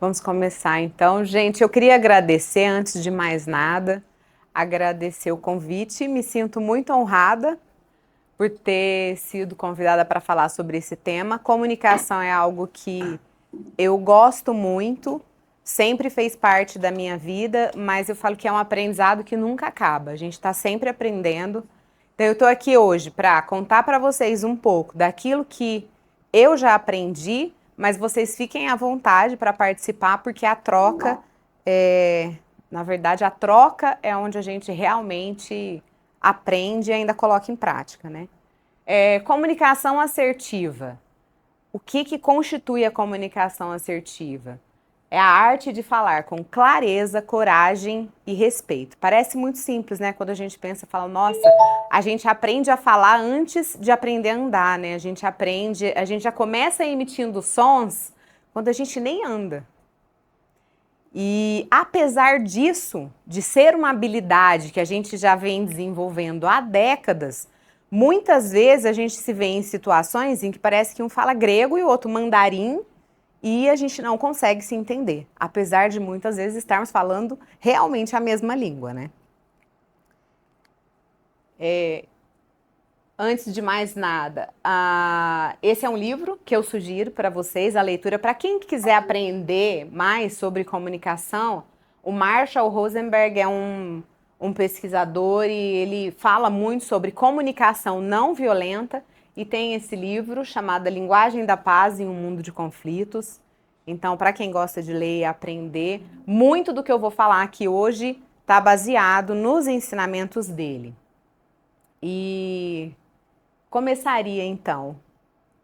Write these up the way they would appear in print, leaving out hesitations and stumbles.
Vamos começar então. Gente, eu queria agradecer, antes de mais nada, agradecer o convite. Me sinto muito honrada por ter sido convidada para falar sobre esse tema. Comunicação é algo que eu gosto muito, sempre fez parte da minha vida, mas eu falo que é um aprendizado que nunca acaba. A gente está sempre aprendendo. Então eu estou aqui hoje para contar para vocês um pouco daquilo que eu já aprendi, mas vocês fiquem à vontade para participar, porque a troca na verdade, a troca é onde a gente realmente aprende e ainda coloca em prática, né? Comunicação assertiva. O que constitui a comunicação assertiva? É a arte de falar com clareza, coragem e respeito. Parece muito simples, né? Quando a gente pensa, fala, nossa, a gente aprende a falar antes de aprender a andar, né? A gente já começa emitindo sons quando a gente nem anda. E apesar disso, de ser uma habilidade que a gente já vem desenvolvendo há décadas, muitas vezes a gente se vê em situações em que parece que um fala grego e o outro mandarim, e a gente não consegue se entender, apesar de muitas vezes estarmos falando realmente a mesma língua, né? Antes de mais nada, esse é um livro que eu sugiro para vocês, a leitura. Para quem quiser aprender mais sobre comunicação, o Marshall Rosenberg é um pesquisador e ele fala muito sobre comunicação não violenta e tem esse livro chamado A Linguagem da Paz em um Mundo de Conflitos. Então, para quem gosta de ler e aprender, muito do que eu vou falar aqui hoje está baseado nos ensinamentos dele. E começaria então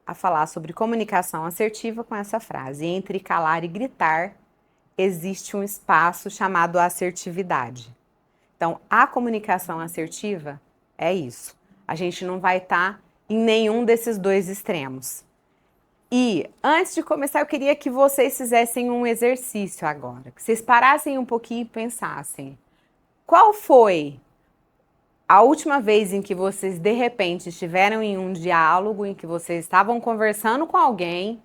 a falar sobre comunicação assertiva com essa frase: entre calar e gritar existe um espaço chamado assertividade. Então, a comunicação assertiva é isso. A gente não vai estar em nenhum desses dois extremos. E antes de começar, eu queria que vocês fizessem um exercício agora, que vocês parassem um pouquinho e pensassem: qual foi a última vez em que vocês de repente estiveram em um diálogo, em que vocês estavam conversando com alguém,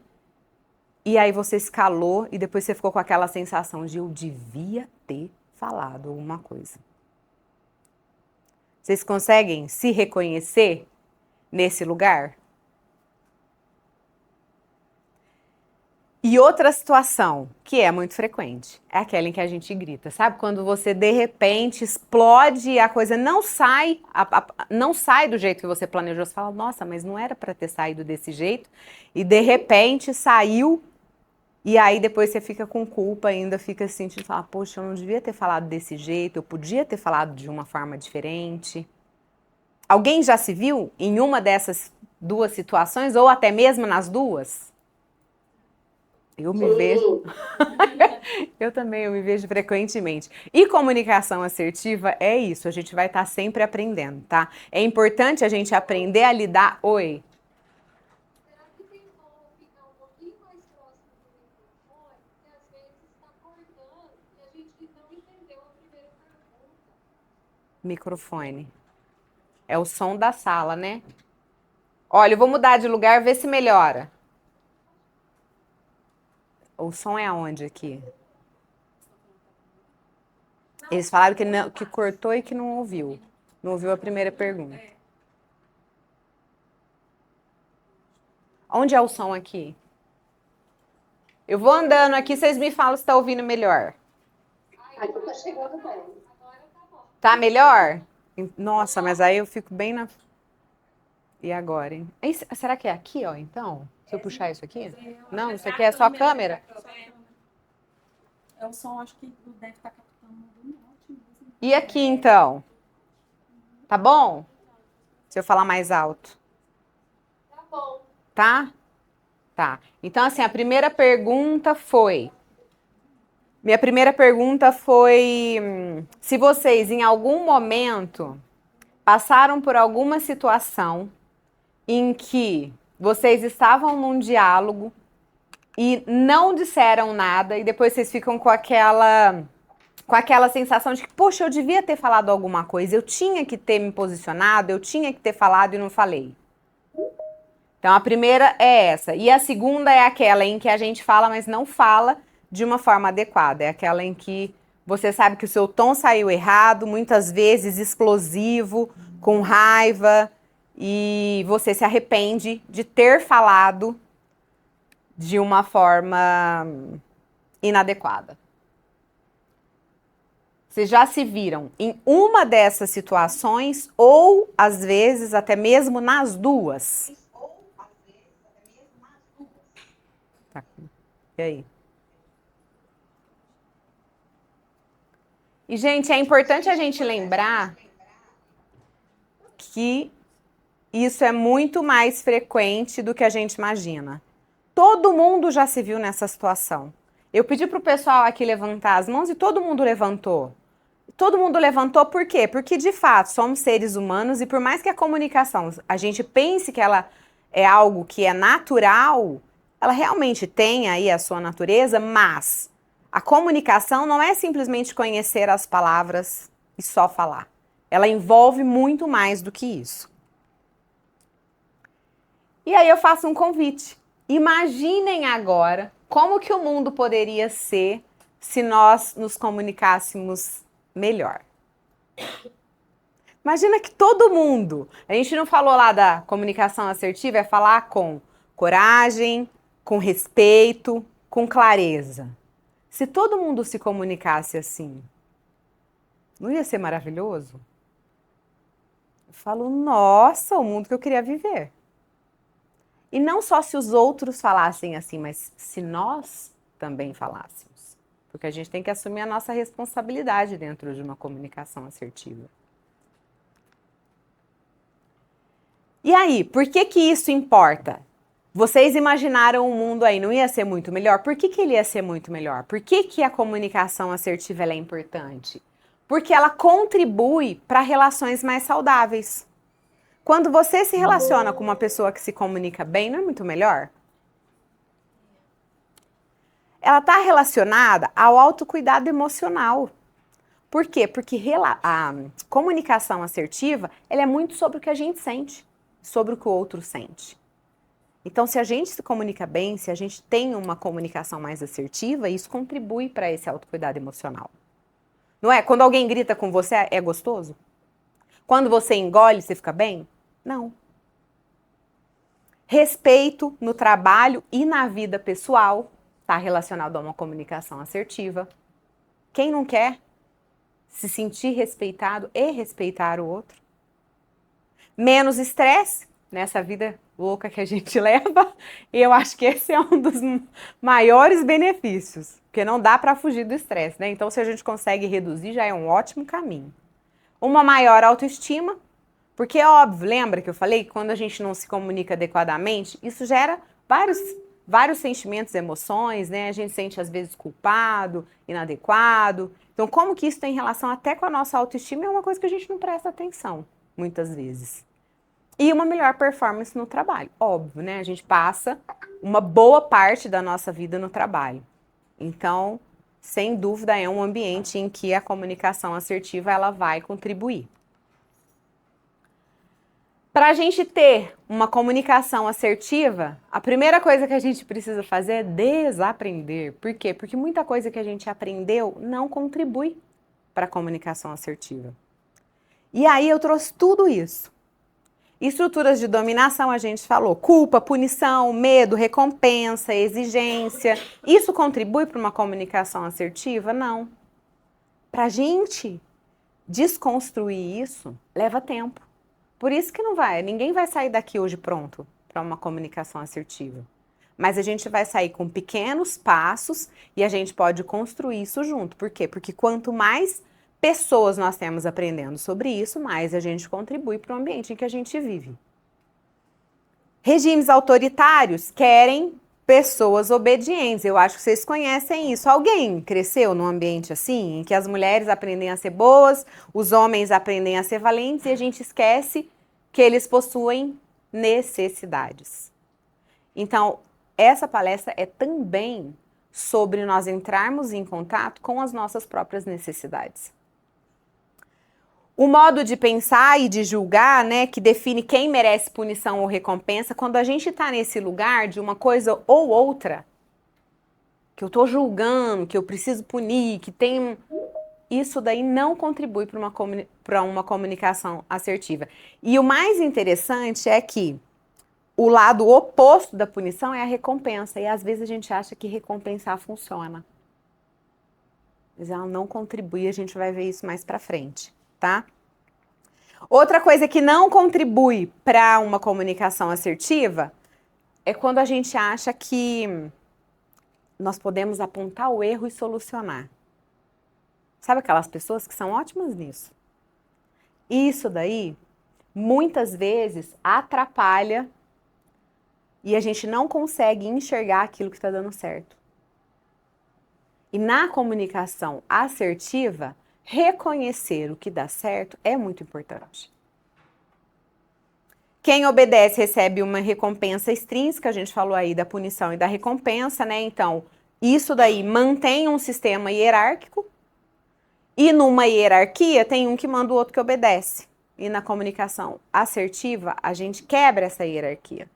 e aí você se calou e depois você ficou com aquela sensação de eu devia ter falado alguma coisa? Vocês conseguem se reconhecer nesse lugar? E outra situação, que é muito frequente, é aquela em que a gente grita, sabe? Quando você de repente explode e a coisa não sai, não sai do jeito que você planejou. Você fala, nossa, mas não era para ter saído desse jeito. E de repente saiu, e aí depois você fica com culpa, ainda fica sentindo, fala, poxa, eu não devia ter falado desse jeito, eu podia ter falado de uma forma diferente. Alguém já se viu em uma dessas duas situações, ou até mesmo nas duas? Eu me vejo, eu também, eu me vejo frequentemente. E comunicação assertiva é isso, a gente vai estar sempre aprendendo, tá? É importante a gente aprender a lidar. Oi. Será que tem como ficar um pouquinho mais próximo do microfone? Porque às vezes está cortando e a gente não entendeu a primeira pergunta. Microfone. É o som da sala, né? Olha, eu vou mudar de lugar, ver se melhora. O som é aonde aqui? Eles falaram que, não, que cortou e que não ouviu. Não ouviu a primeira pergunta. Onde é o som aqui? Eu vou andando aqui, vocês me falam se está ouvindo melhor. Aqui tá chegando bem. Agora tá bom. Tá melhor? Nossa, mas aí eu fico bem na... E agora, hein? Será que é aqui, ó, então? Se eu puxar isso aqui? Não, isso aqui é só a câmera? É o som, acho que deve estar captando um ótimo. E aqui, então? Tá bom? Se eu falar mais alto. Tá bom. Tá? Tá. Então, assim, a primeira pergunta foi... Minha primeira pergunta foi se vocês, em algum momento, passaram por alguma situação em que vocês estavam num diálogo e não disseram nada e depois vocês ficam com aquela sensação de que, poxa, eu devia ter falado alguma coisa, eu tinha que ter me posicionado, eu tinha que ter falado e não falei. Então, a primeira é essa. E a segunda é aquela em que a gente fala, mas não fala de uma forma adequada. É aquela em que você sabe que o seu tom saiu errado, muitas vezes explosivo, com raiva, e você se arrepende de ter falado de uma forma inadequada. Vocês já se viram em uma dessas situações ou, às vezes, até mesmo nas duas? Tá. E aí? E, gente, é importante a gente lembrar que isso é muito mais frequente do que a gente imagina. Todo mundo já se viu nessa situação. Eu pedi para o pessoal aqui levantar as mãos e todo mundo levantou. Todo mundo levantou por quê? Porque, de fato, somos seres humanos e por mais que a comunicação, a gente pense que ela é algo que é natural, ela realmente tem aí a sua natureza, mas a comunicação não é simplesmente conhecer as palavras e só falar. Ela envolve muito mais do que isso. E aí eu faço um convite. Imaginem agora como que o mundo poderia ser se nós nos comunicássemos melhor. Imagina que todo mundo, a gente não falou lá da comunicação assertiva, é falar com coragem, com respeito, com clareza. Se todo mundo se comunicasse assim, não ia ser maravilhoso? Eu falo, nossa, o mundo que eu queria viver. E não só se os outros falassem assim, mas se nós também falássemos. Porque a gente tem que assumir a nossa responsabilidade dentro de uma comunicação assertiva. E aí, por que que isso importa? Vocês imaginaram um mundo aí, não ia ser muito melhor? Por que que ele ia ser muito melhor? Por que que a comunicação assertiva ela é importante? Porque ela contribui para relações mais saudáveis. Quando você se relaciona com uma pessoa que se comunica bem, não é muito melhor? Ela está relacionada ao autocuidado emocional. Por quê? Porque a comunicação assertiva, ela é muito sobre o que a gente sente, sobre o que o outro sente. Então, se a gente se comunica bem, se a gente tem uma comunicação mais assertiva, isso contribui para esse autocuidado emocional. Não é? Quando alguém grita com você, é gostoso? Quando você engole, você fica bem? Não. Respeito no trabalho e na vida pessoal está relacionado a uma comunicação assertiva. Quem não quer se sentir respeitado e respeitar o outro? Menos estresse nessa vida louca que a gente leva, e eu acho que esse é um dos maiores benefícios, porque não dá para fugir do estresse, né? Então, se a gente consegue reduzir, já é um ótimo caminho. Uma maior autoestima, porque é óbvio, lembra que eu falei que quando a gente não se comunica adequadamente, isso gera vários sentimentos, emoções, né? A gente se sente às vezes culpado, inadequado. Então, como que isso tem relação até com a nossa autoestima é uma coisa que a gente não presta atenção, muitas vezes. E uma melhor performance no trabalho, óbvio, né? A gente passa uma boa parte da nossa vida no trabalho. Então, sem dúvida, é um ambiente em que a comunicação assertiva ela vai contribuir. Para a gente ter uma comunicação assertiva, a primeira coisa que a gente precisa fazer é desaprender. Por quê? Porque muita coisa que a gente aprendeu não contribui para a comunicação assertiva. E aí eu trouxe tudo isso. Estruturas de dominação, a gente falou, culpa, punição, medo, recompensa, exigência. Isso contribui para uma comunicação assertiva? Não. Para a gente desconstruir isso, leva tempo. Por isso que ninguém vai sair daqui hoje pronto para uma comunicação assertiva. Mas a gente vai sair com pequenos passos e a gente pode construir isso junto. Por quê? Porque quanto mais pessoas nós temos aprendendo sobre isso, mais a gente contribui para o ambiente em que a gente vive. Regimes autoritários querem pessoas obedientes. Eu acho que vocês conhecem isso. Alguém cresceu num ambiente assim, em que as mulheres aprendem a ser boas, os homens aprendem a ser valentes e a gente esquece que eles possuem necessidades. Então, essa palestra é também sobre nós entrarmos em contato com as nossas próprias necessidades. O modo de pensar e de julgar, né, que define quem merece punição ou recompensa, quando a gente está nesse lugar de uma coisa ou outra, que eu tô julgando, que eu preciso punir, que tem... Isso daí não contribui para uma comunicação assertiva. E o mais interessante é que o lado oposto da punição é a recompensa. E às vezes a gente acha que recompensar funciona. Mas ela não contribui, a gente vai ver isso mais pra frente, tá? Outra coisa que não contribui para uma comunicação assertiva é quando a gente acha que nós podemos apontar o erro e solucionar. Sabe aquelas pessoas que são ótimas nisso? Isso daí, muitas vezes, atrapalha e a gente não consegue enxergar aquilo que está dando certo. E na comunicação assertiva, reconhecer o que dá certo é muito importante. Quem obedece recebe uma recompensa extrínseca, a gente falou aí da punição e da recompensa, né? Então, isso daí mantém um sistema hierárquico e numa hierarquia tem um que manda o outro que obedece. E na comunicação assertiva, a gente quebra essa hierarquia.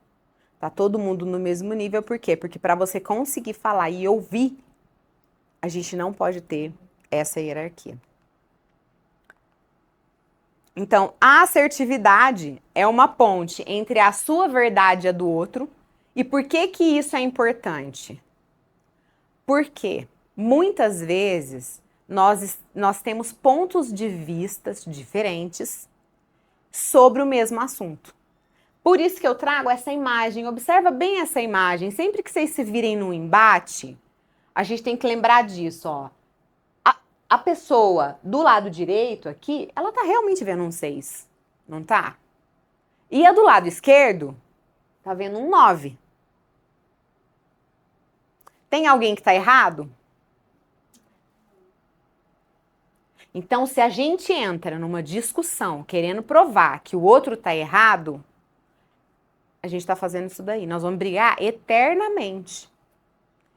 Tá todo mundo no mesmo nível, por quê? Porque para você conseguir falar e ouvir, a gente não pode ter essa hierarquia. Então, a assertividade é uma ponte entre a sua verdade e a do outro. E por que que isso é importante? Porque muitas vezes nós temos pontos de vista diferentes sobre o mesmo assunto. Por isso que eu trago essa imagem. Observa bem essa imagem. Sempre que vocês se virem num embate, a gente tem que lembrar disso, ó. A pessoa do lado direito aqui, ela tá realmente vendo um 6, não tá? E a do lado esquerdo, tá vendo um 9. Tem alguém que tá errado? Então, se a gente entra numa discussão querendo provar que o outro tá errado, a gente tá fazendo isso daí. Nós vamos brigar eternamente.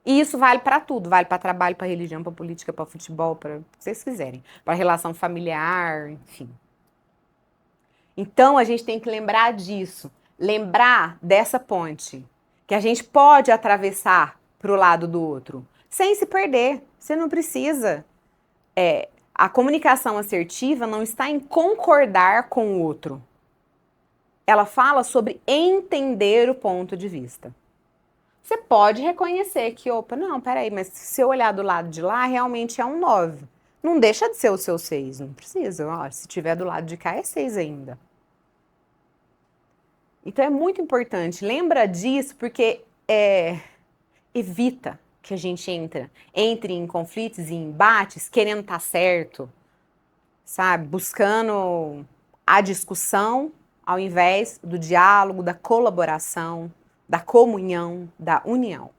E isso vale para tudo, vale para trabalho, para religião, para política, para futebol, para o que vocês quiserem, para relação familiar, enfim. Então a gente tem que lembrar disso, lembrar dessa ponte, que a gente pode atravessar para o lado do outro, sem se perder. Você não precisa. A comunicação assertiva não está em concordar com o outro. Ela fala sobre entender o ponto de vista. Você pode reconhecer que, opa, não, peraí, mas se eu olhar do lado de lá, realmente é um 9. Não deixa de ser o seu 6, não precisa. Ó, se tiver do lado de cá, é 6 ainda. Então é muito importante, lembra disso, porque evita que a gente entre em conflitos e embates querendo estar certo, sabe? Buscando a discussão ao invés do diálogo, da colaboração, da comunhão, da união.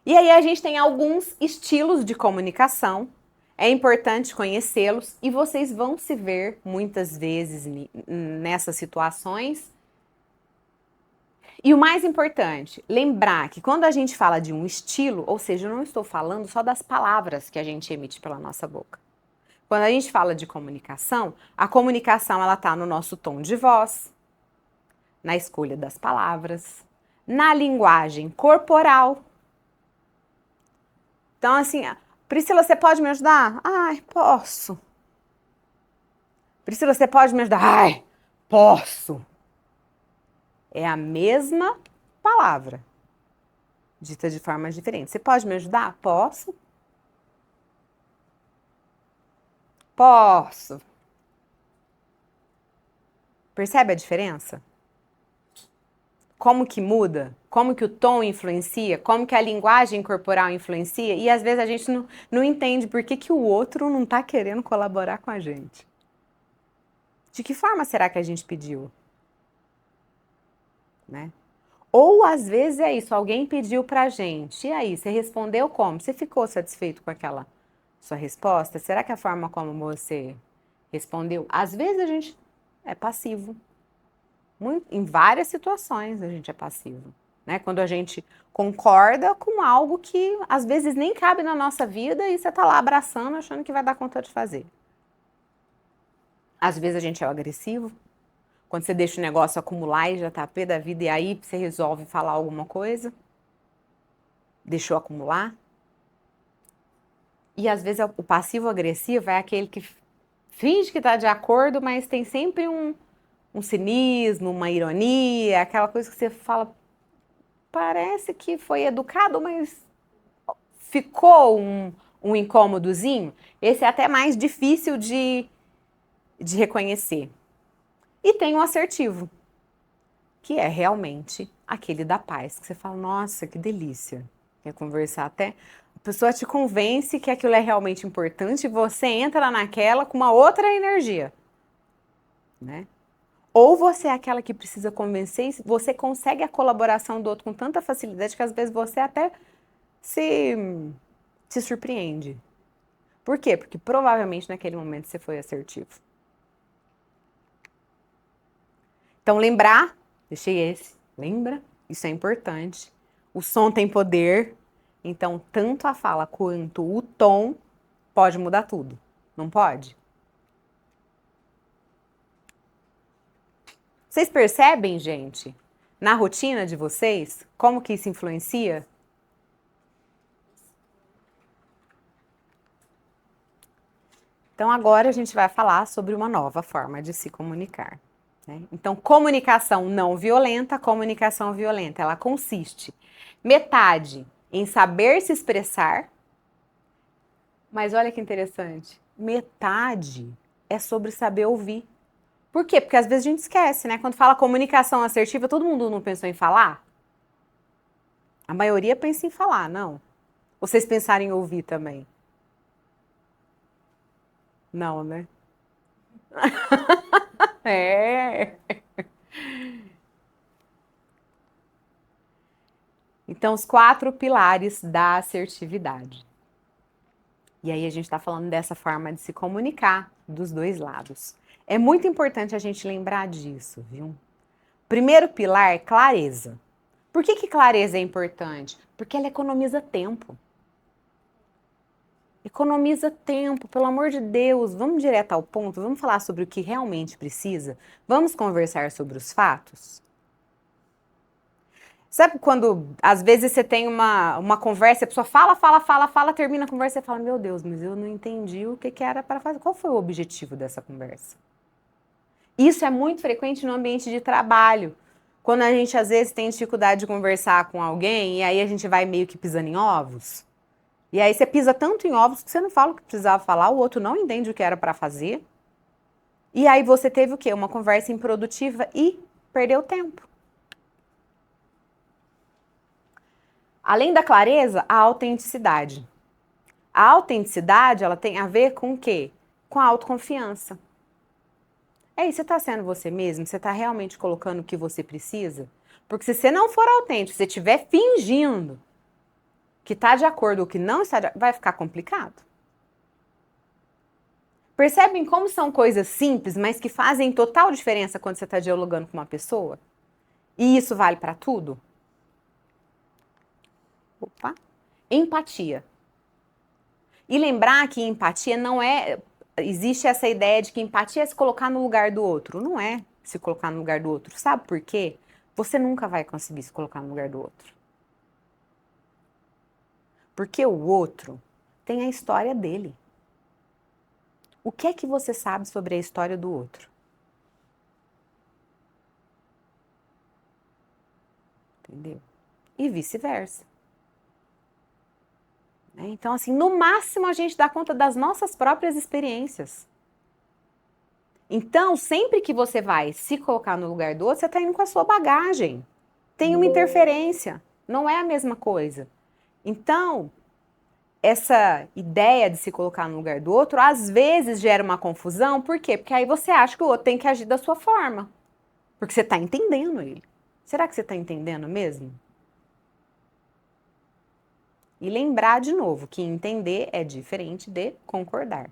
E aí a gente tem alguns estilos de comunicação, é importante conhecê-los e vocês vão se ver muitas vezes nessas situações. E o mais importante, lembrar que quando a gente fala de um estilo, ou seja, eu não estou falando só das palavras que a gente emite pela nossa boca. Quando a gente fala de comunicação, a comunicação ela está no nosso tom de voz, na escolha das palavras, na linguagem corporal. Então, assim, Priscila, você pode me ajudar? Ai, posso. Priscila, você pode me ajudar? Ai, posso. É a mesma palavra, dita de formas diferentes. Você pode me ajudar? Posso. Posso. Percebe a diferença? Como que muda? Como que o tom influencia? Como que a linguagem corporal influencia? E às vezes a gente não entende por que o outro não está querendo colaborar com a gente. De que forma será que a gente pediu? Né? Ou às vezes é isso, alguém pediu pra gente. E aí, você respondeu como? Você ficou satisfeito com aquela sua resposta? Será que a forma como você respondeu? Às vezes a gente é passivo. Em várias situações a gente é passivo, né? Quando a gente concorda com algo que às vezes nem cabe na nossa vida e você tá lá abraçando, achando que vai dar conta de fazer. Às vezes a gente é o agressivo, quando você deixa o negócio acumular e já tá pé da vida e aí você resolve falar alguma coisa. deixou acumular. E às vezes o passivo-agressivo é aquele que finge que está de acordo, mas tem sempre um cinismo, uma ironia, aquela coisa que você fala, parece que foi educado, mas ficou um incômodozinho. Esse é até mais difícil de reconhecer. E tem o assertivo, que é realmente aquele da paz, que você fala, nossa, que delícia. Quer conversar até... A pessoa te convence que aquilo é realmente importante e você entra naquela com uma outra energia, né? Ou você é aquela que precisa convencer e você consegue a colaboração do outro com tanta facilidade que às vezes você até se surpreende. Por quê? Porque provavelmente naquele momento você foi assertivo. Então lembrar, deixei esse, lembra? Isso é importante. O som tem poder, então tanto a fala quanto o tom pode mudar tudo, não pode? Vocês percebem, gente, na rotina de vocês, como que isso influencia? Então agora a gente vai falar sobre uma nova forma de se comunicar, né? Então, comunicação não violenta, comunicação violenta, ela consiste metade em saber se expressar, mas olha que interessante, metade é sobre saber ouvir. Por quê? Porque às vezes a gente esquece, né? Quando fala comunicação assertiva, todo mundo não pensou em falar? A maioria pensa em falar, não? Ou vocês pensaram em ouvir também? Não, né? É. Então, os 4 pilares da assertividade. E aí a gente está falando dessa forma de se comunicar dos dois lados. É muito importante a gente lembrar disso, viu? Primeiro pilar, clareza. Por que clareza é importante? Porque ela economiza tempo. Economiza tempo, pelo amor de Deus, vamos direto ao ponto, vamos falar sobre o que realmente precisa? Vamos conversar sobre os fatos? Sabe quando, às vezes, você tem uma conversa, a pessoa fala, termina a conversa e você fala, meu Deus, mas eu não entendi o que era para fazer. Qual foi o objetivo dessa conversa? Isso é muito frequente no ambiente de trabalho. Quando a gente, às vezes, tem dificuldade de conversar com alguém e aí a gente vai meio que pisando em ovos. E aí você pisa tanto em ovos que você não fala o que precisava falar, o outro não entende o que era para fazer. E aí você teve o quê? Uma conversa improdutiva e perdeu tempo. Além da clareza, a autenticidade. A autenticidade, ela tem a ver com o quê? Com a autoconfiança. É isso, você está sendo você mesmo? Você está realmente colocando o que você precisa? Porque se você não for autêntico, se você estiver fingindo que está de acordo ou que não está de acordo, vai ficar complicado. Percebem como são coisas simples, mas que fazem total diferença quando você está dialogando com uma pessoa? E isso vale para tudo? Opa. Empatia. E lembrar que empatia não é... Existe essa ideia de que empatia é se colocar no lugar do outro. Não é se colocar no lugar do outro. Sabe por quê? Você nunca vai conseguir se colocar no lugar do outro. Porque o outro tem a história dele. O que é que você sabe sobre a história do outro? Entendeu? E vice-versa. Então, assim, no máximo a gente dá conta das nossas próprias experiências. Então, sempre que você vai se colocar no lugar do outro, você está indo com a sua bagagem. Tem uma interferência, não é a mesma coisa. Então, essa ideia de se colocar no lugar do outro, às vezes gera uma confusão. Por quê? Porque aí você acha que o outro tem que agir da sua forma. Porque você está entendendo ele. Será que você está entendendo mesmo? E lembrar de novo que entender é diferente de concordar.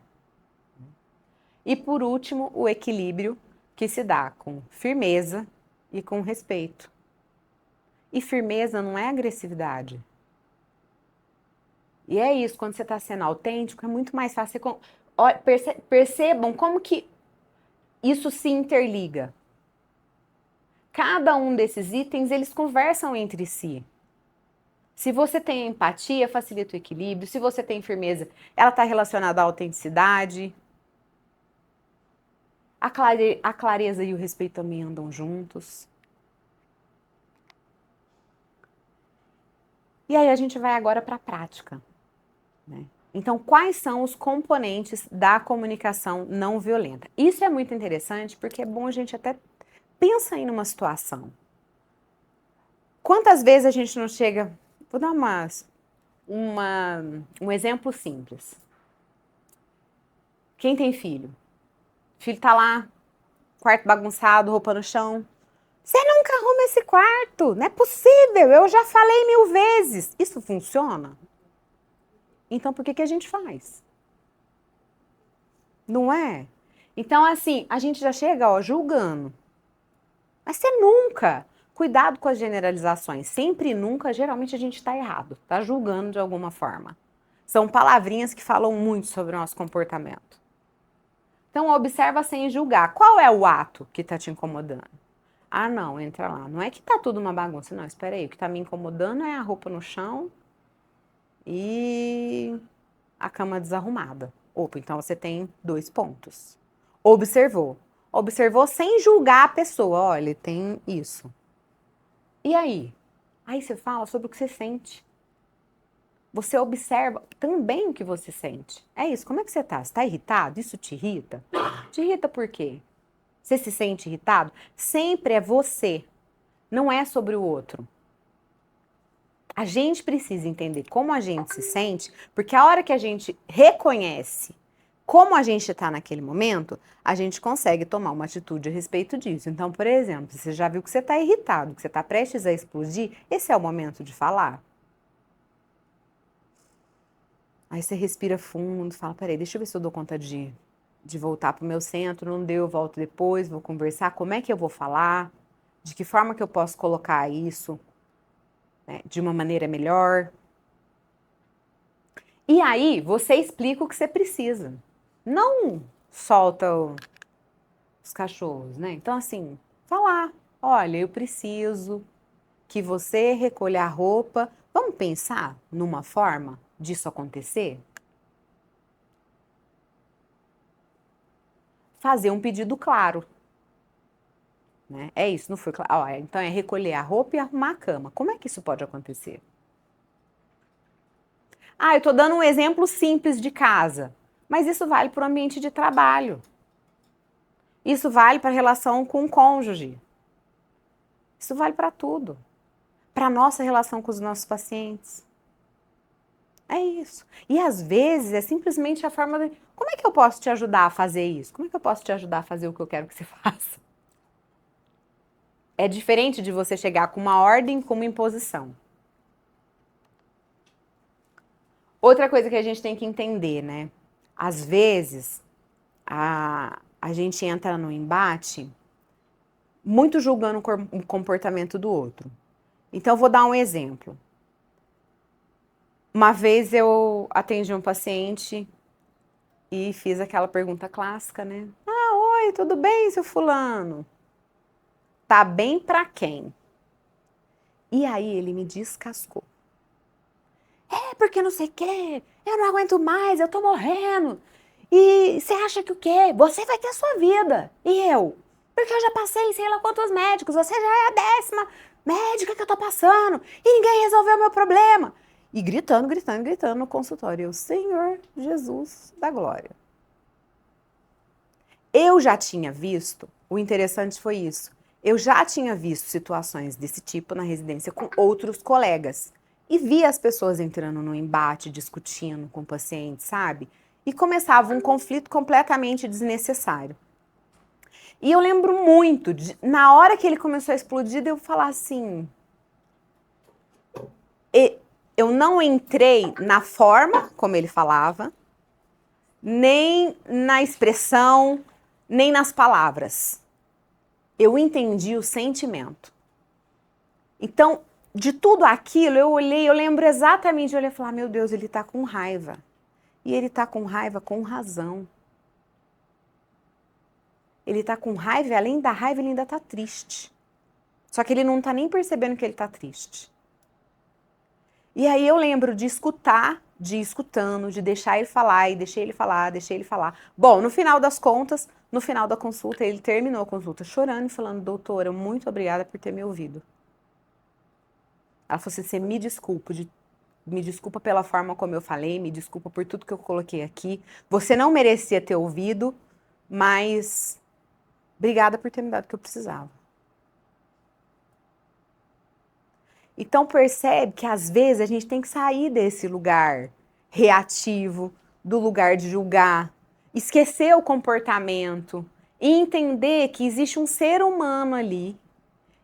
E por último, o equilíbrio que se dá com firmeza e com respeito. E firmeza não é agressividade. E é isso, quando você está sendo autêntico, é muito mais fácil. Percebam como que isso se interliga. Cada um desses itens, eles conversam entre si. Se você tem empatia, facilita o equilíbrio. Se você tem firmeza, ela está relacionada à autenticidade. A clareza e o respeito também andam juntos. E aí a gente vai agora para a prática, né? Então, quais são os componentes da comunicação não violenta? Isso é muito interessante porque é bom a gente até pensar em uma situação. Quantas vezes a gente não chega... Vou dar um exemplo simples. Quem tem filho? O filho tá lá, quarto bagunçado, roupa no chão. Você nunca arruma esse quarto, não é possível, eu já falei 1000 vezes. Isso funciona? Então por que a gente faz? Não é? Então assim, a gente já chega julgando. Mas você nunca... Cuidado com as generalizações. Sempre e nunca, geralmente a gente está errado. Está julgando de alguma forma. São palavrinhas que falam muito sobre o nosso comportamento. Então, observa sem julgar. Qual é o ato que está te incomodando? Ah, não, entra lá. Não é que tá tudo uma bagunça. Não, espera aí. O que está me incomodando é a roupa no chão e a cama desarrumada. Opa, então você tem 2 pontos. Observou. Observou sem julgar a pessoa. Olha, tem isso. E aí? Aí você fala sobre o que você sente. Você observa também o que você sente. É isso, como é que você tá? Você tá irritado? Isso te irrita? Te irrita por quê? Você se sente irritado? Sempre é você, não é sobre o outro. A gente precisa entender como a gente se sente, porque a hora que a gente reconhece como a gente está naquele momento, a gente consegue tomar uma atitude a respeito disso. Então, por exemplo, você já viu que você está irritado, que você está prestes a explodir, esse é o momento de falar? Aí você respira fundo, fala, peraí, deixa eu ver se eu dou conta de voltar para o meu centro, não deu, eu volto depois, vou conversar, como é que eu vou falar, de que forma que eu posso colocar isso, né, de uma maneira melhor. E aí, você explica o que você precisa. Não solta os cachorros, né? Então, assim, falar, olha, eu preciso que você recolha a roupa. Vamos pensar numa forma disso acontecer? Fazer um pedido claro. Né? É isso, não foi claro? Então é recolher a roupa e arrumar a cama. Como é que isso pode acontecer? Ah, eu estou dando um exemplo simples de casa, mas isso vale para o ambiente de trabalho. Isso vale para a relação com o cônjuge. Isso vale para tudo. Para a nossa relação com os nossos pacientes. É isso. E às vezes é simplesmente a forma de... Como é que eu posso te ajudar a fazer isso? Como é que eu posso te ajudar a fazer o que eu quero que você faça? É diferente de você chegar com uma ordem, com uma imposição. Outra coisa que a gente tem que entender, né? Às vezes, a gente entra no embate muito julgando o comportamento do outro. Então, eu vou dar um exemplo. Uma vez eu atendi um paciente e fiz aquela pergunta clássica, né? Ah, oi, tudo bem, seu fulano? Tá bem pra quem? E aí ele me descascou. É porque não sei o quê, eu não aguento mais, eu tô morrendo. E você acha que o quê? Você vai ter a sua vida. E eu? Porque eu já passei em sei lá quantos médicos, você já é a 10ª médica que eu tô passando. E ninguém resolveu o meu problema. E gritando, gritando, gritando no consultório. Eu, Senhor Jesus da glória. Eu já tinha visto, o interessante foi isso, eu já tinha visto situações desse tipo na residência com outros colegas. E via as pessoas entrando no embate, discutindo com o paciente, sabe? E começava um conflito completamente desnecessário. E eu lembro muito, na hora que ele começou a explodir, de eu falar assim... Eu não entrei na forma como ele falava, nem na expressão, nem nas palavras. Eu entendi o sentimento. Então, de tudo aquilo, eu olhei, eu lembro exatamente, eu olhei e falei, meu Deus, ele tá com raiva. E ele tá com raiva com razão. Ele tá com raiva e além da raiva, ele ainda tá triste. Só que ele não tá nem percebendo que ele tá triste. E aí eu lembro de escutar, de ir escutando, de deixar ele falar, e deixei ele falar, deixei ele falar. Bom, no final das contas, no final da consulta, ele terminou a consulta chorando e falando, doutora, muito obrigada por ter me ouvido. Ela falou assim, você me desculpa pela forma como eu falei, me desculpa por tudo que eu coloquei aqui. Você não merecia ter ouvido, mas obrigada por ter me dado o que eu precisava. Então percebe que às vezes a gente tem que sair desse lugar reativo, do lugar de julgar, esquecer o comportamento e entender que existe um ser humano ali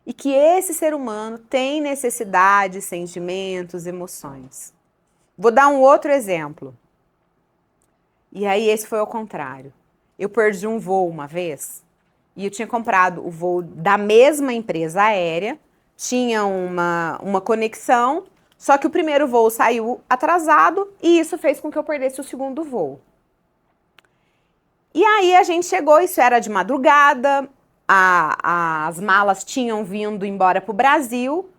e que esse ser humano tem necessidades, sentimentos, emoções. Vou dar um outro exemplo. E aí esse foi ao contrário. Eu perdi um voo uma vez e eu tinha comprado o voo da mesma empresa aérea, tinha uma conexão, só que o primeiro voo saiu atrasado e isso fez com que eu perdesse o segundo voo. E aí a gente chegou, isso era de madrugada, as malas tinham vindo embora para o Brasil,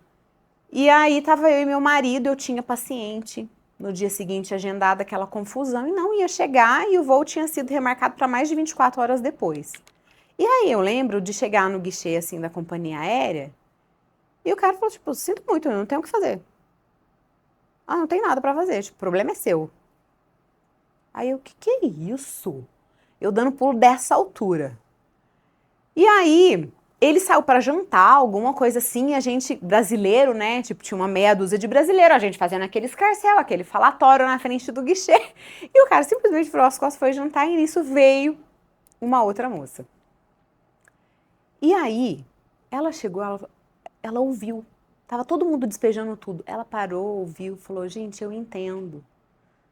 e aí tava eu e meu marido, eu tinha paciente. No dia seguinte, agendada aquela confusão, e não ia chegar, e o voo tinha sido remarcado para mais de 24 horas depois. E aí eu lembro de chegar no guichê, assim, da companhia aérea, e o cara falou, tipo, sinto muito, eu não tenho o que fazer. Ah, não tem nada para fazer, tipo, o problema é seu. Aí eu, que é isso? Eu dando pulo dessa altura. E aí, ele saiu para jantar, alguma coisa assim, e a gente, brasileiro, né, tipo, tinha uma meia dúzia de brasileiro, a gente fazendo aquele escarcéu, aquele falatório na frente do guichê, e o cara simplesmente virou as costas, foi jantar, e nisso veio uma outra moça. E aí, ela chegou, ela ouviu, tava todo mundo despejando tudo, ela parou, ouviu, falou, gente, eu entendo,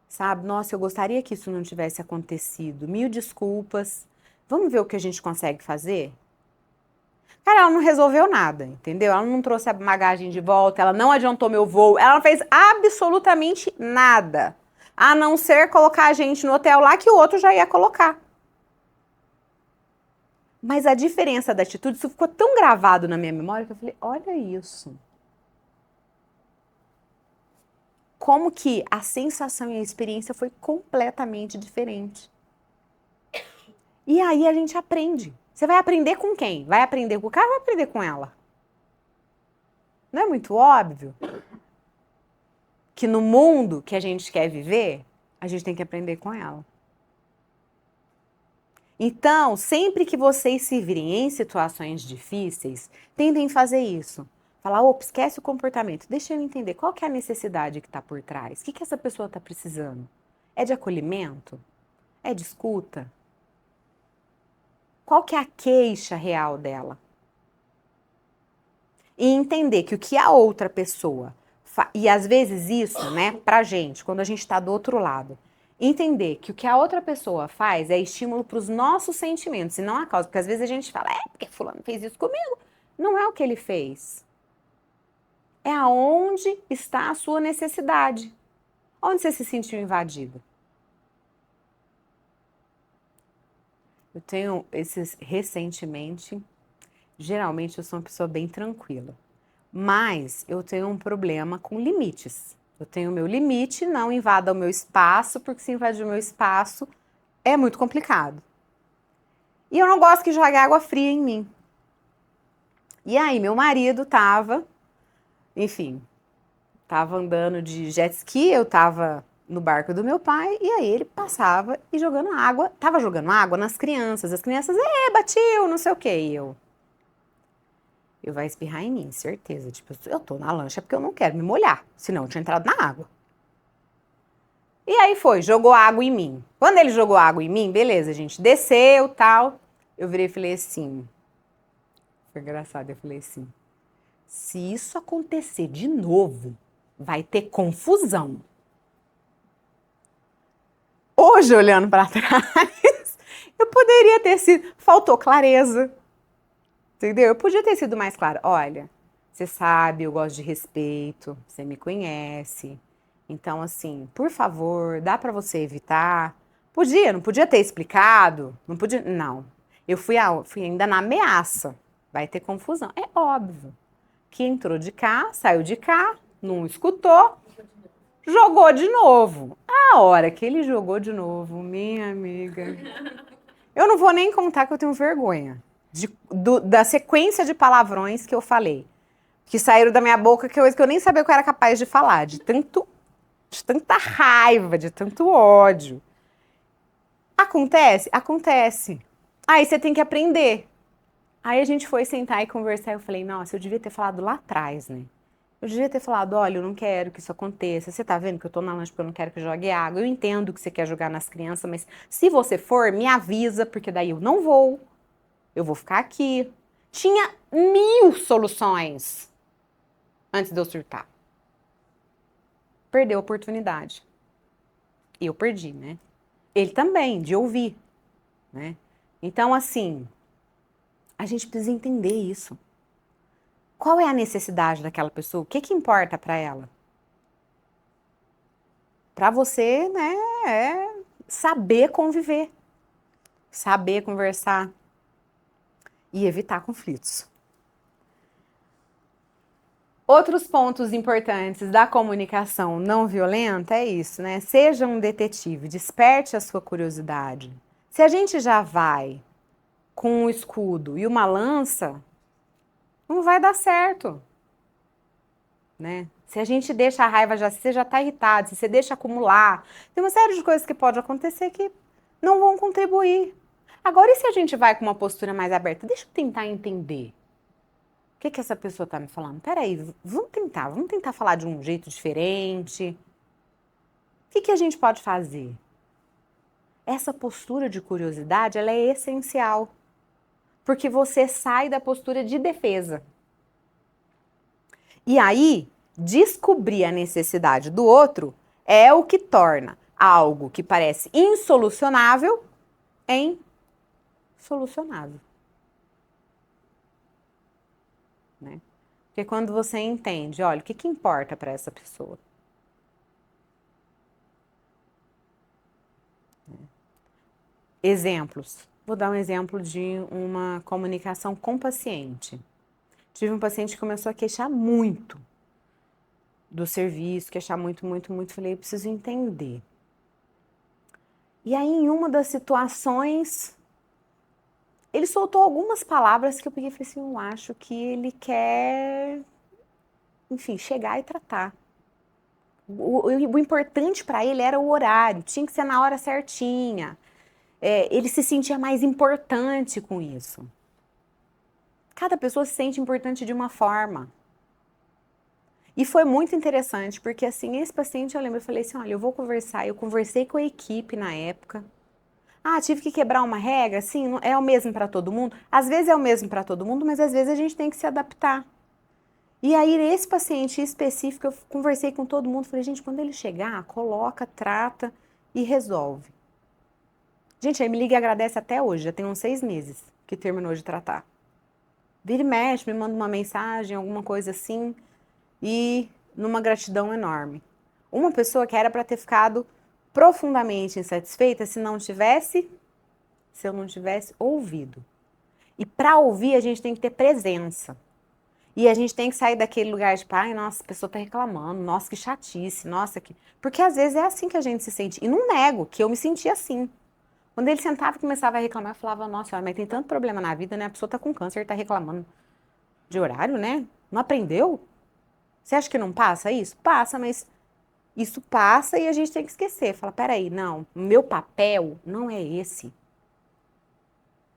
sabe, nossa, eu gostaria que isso não tivesse acontecido, mil desculpas, vamos ver o que a gente consegue fazer? Cara, ela não resolveu nada, entendeu? Ela não trouxe a bagagem de volta, ela não adiantou meu voo, ela não fez absolutamente nada. A não ser colocar a gente no hotel lá que o outro já ia colocar. Mas a diferença da atitude, isso ficou tão gravado na minha memória que eu falei, olha isso. Como que a sensação e a experiência foi completamente diferente. E aí a gente aprende. Você vai aprender com quem? Vai aprender com o cara ou vai aprender com ela? Não é muito óbvio que no mundo que a gente quer viver, a gente tem que aprender com ela. Então, sempre que vocês se virem em situações difíceis, tentem fazer isso. Falar, opa, esquece o comportamento, deixa eu entender qual que é a necessidade que está por trás. O que essa pessoa está precisando? É de acolhimento? É de escuta? Qual que é a queixa real dela? E entender que o que a outra pessoa e às vezes isso, né, pra gente, quando a gente tá do outro lado, entender que o que a outra pessoa faz é estímulo para os nossos sentimentos e não a causa, porque às vezes a gente fala, porque fulano fez isso comigo, não é o que ele fez. É aonde está a sua necessidade. Onde você se sentiu invadido? Eu tenho esses recentemente, geralmente eu sou uma pessoa bem tranquila. Mas eu tenho um problema com limites. Eu tenho o meu limite, não invada o meu espaço, porque se invadir o meu espaço é muito complicado. E eu não gosto que jogue água fria em mim. E aí meu marido tava andando de jet ski, eu tava no barco do meu pai, e aí ele passava e tava jogando água nas crianças. As crianças, batiu, não sei o quê. E eu vai espirrar em mim, certeza. Tipo, eu tô na lancha porque eu não quero me molhar, senão eu tinha entrado na água. E aí jogou água em mim. Quando ele jogou água em mim, beleza, a gente desceu, tal. Eu virei e falei assim, foi engraçado, eu falei assim, se isso acontecer de novo, vai ter confusão. Hoje, olhando pra trás, eu poderia ter sido, faltou clareza. Entendeu? Eu podia ter sido mais clara. Olha, você sabe, eu gosto de respeito, você me conhece. Então, assim, por favor, dá pra você evitar? Não podia ter explicado? Não podia, não. Eu fui ainda na ameaça. Vai ter confusão. É óbvio que entrou de cá, saiu de cá, não escutou. Jogou de novo. A hora que ele jogou de novo, minha amiga, eu não vou nem contar que eu tenho vergonha da sequência de palavrões que eu falei, que saíram da minha boca, que eu nem sabia que eu era capaz de falar, de tanta raiva, de tanto ódio. Acontece? Acontece. Aí você tem que aprender. Aí a gente foi sentar e conversar, eu falei, nossa, eu devia ter falado lá atrás, né? Eu devia ter falado, olha, eu não quero que isso aconteça. Você tá vendo que eu tô na lanche porque eu não quero que jogue água. Eu entendo que você quer jogar nas crianças, mas se você for, me avisa, porque daí eu não vou. Eu vou ficar aqui. Tinha 1000 soluções antes de eu surtar. Perdeu a oportunidade. Eu perdi, né? Ele também, de ouvir, né? Então, assim, a gente precisa entender isso. Qual é a necessidade daquela pessoa? O que que importa para ela? Para você, né, é saber conviver, saber conversar e evitar conflitos. Outros pontos importantes da comunicação não violenta é isso, né? Seja um detetive, desperte a sua curiosidade. Se a gente já vai com um escudo e uma lança, não vai dar certo, né? Se a gente deixa a raiva, se você já está irritado, se você deixa acumular, tem uma série de coisas que pode acontecer que não vão contribuir. Agora, e se a gente vai com uma postura mais aberta? Deixa eu tentar entender. O que que essa pessoa está me falando? Peraí, vamos tentar falar de um jeito diferente. O que que a gente pode fazer? Essa postura de curiosidade, ela é essencial, porque você sai da postura de defesa. E aí, descobrir a necessidade do outro é o que torna algo que parece insolucionável em solucionável. Né? Porque quando você entende, olha, o que que importa para essa pessoa? Exemplos. Vou dar um exemplo de uma comunicação com paciente. Tive um paciente que começou a queixar muito do serviço, queixar muito. Falei, eu preciso entender. E aí, em uma das situações, ele soltou algumas palavras que eu peguei e falei assim, eu acho que ele quer, enfim, chegar e tratar. O importante para ele era o horário, tinha que ser na hora certinha. Ele se sentia mais importante com isso. Cada pessoa se sente importante de uma forma. E foi muito interessante, porque assim, esse paciente, eu lembro, eu falei assim, olha, eu vou conversar, eu conversei com a equipe na época. Ah, tive que quebrar uma regra? Sim, é o mesmo para todo mundo? Às vezes é o mesmo para todo mundo, mas às vezes a gente tem que se adaptar. E aí, esse paciente específico, eu conversei com todo mundo, falei, gente, quando ele chegar, coloca, trata e resolve. Gente, aí me liga e agradece até hoje, já tem uns 6 meses que terminou de tratar. Vira e mexe, me manda uma mensagem, alguma coisa assim, e numa gratidão enorme. Uma pessoa que era para ter ficado profundamente insatisfeita se eu não tivesse ouvido. E para ouvir, a gente tem que ter presença. E a gente tem que sair daquele lugar de, ai, nossa, a pessoa tá reclamando, nossa, que chatice, nossa, que... Porque às vezes é assim que a gente se sente. E não nego que eu me sentia assim. Quando ele sentava e começava a reclamar, eu falava, nossa, mas tem tanto problema na vida, né? A pessoa tá com câncer, tá reclamando de horário, né? Não aprendeu? Você acha que não passa isso? Passa, mas isso passa e a gente tem que esquecer. Fala, peraí, não, o meu papel não é esse.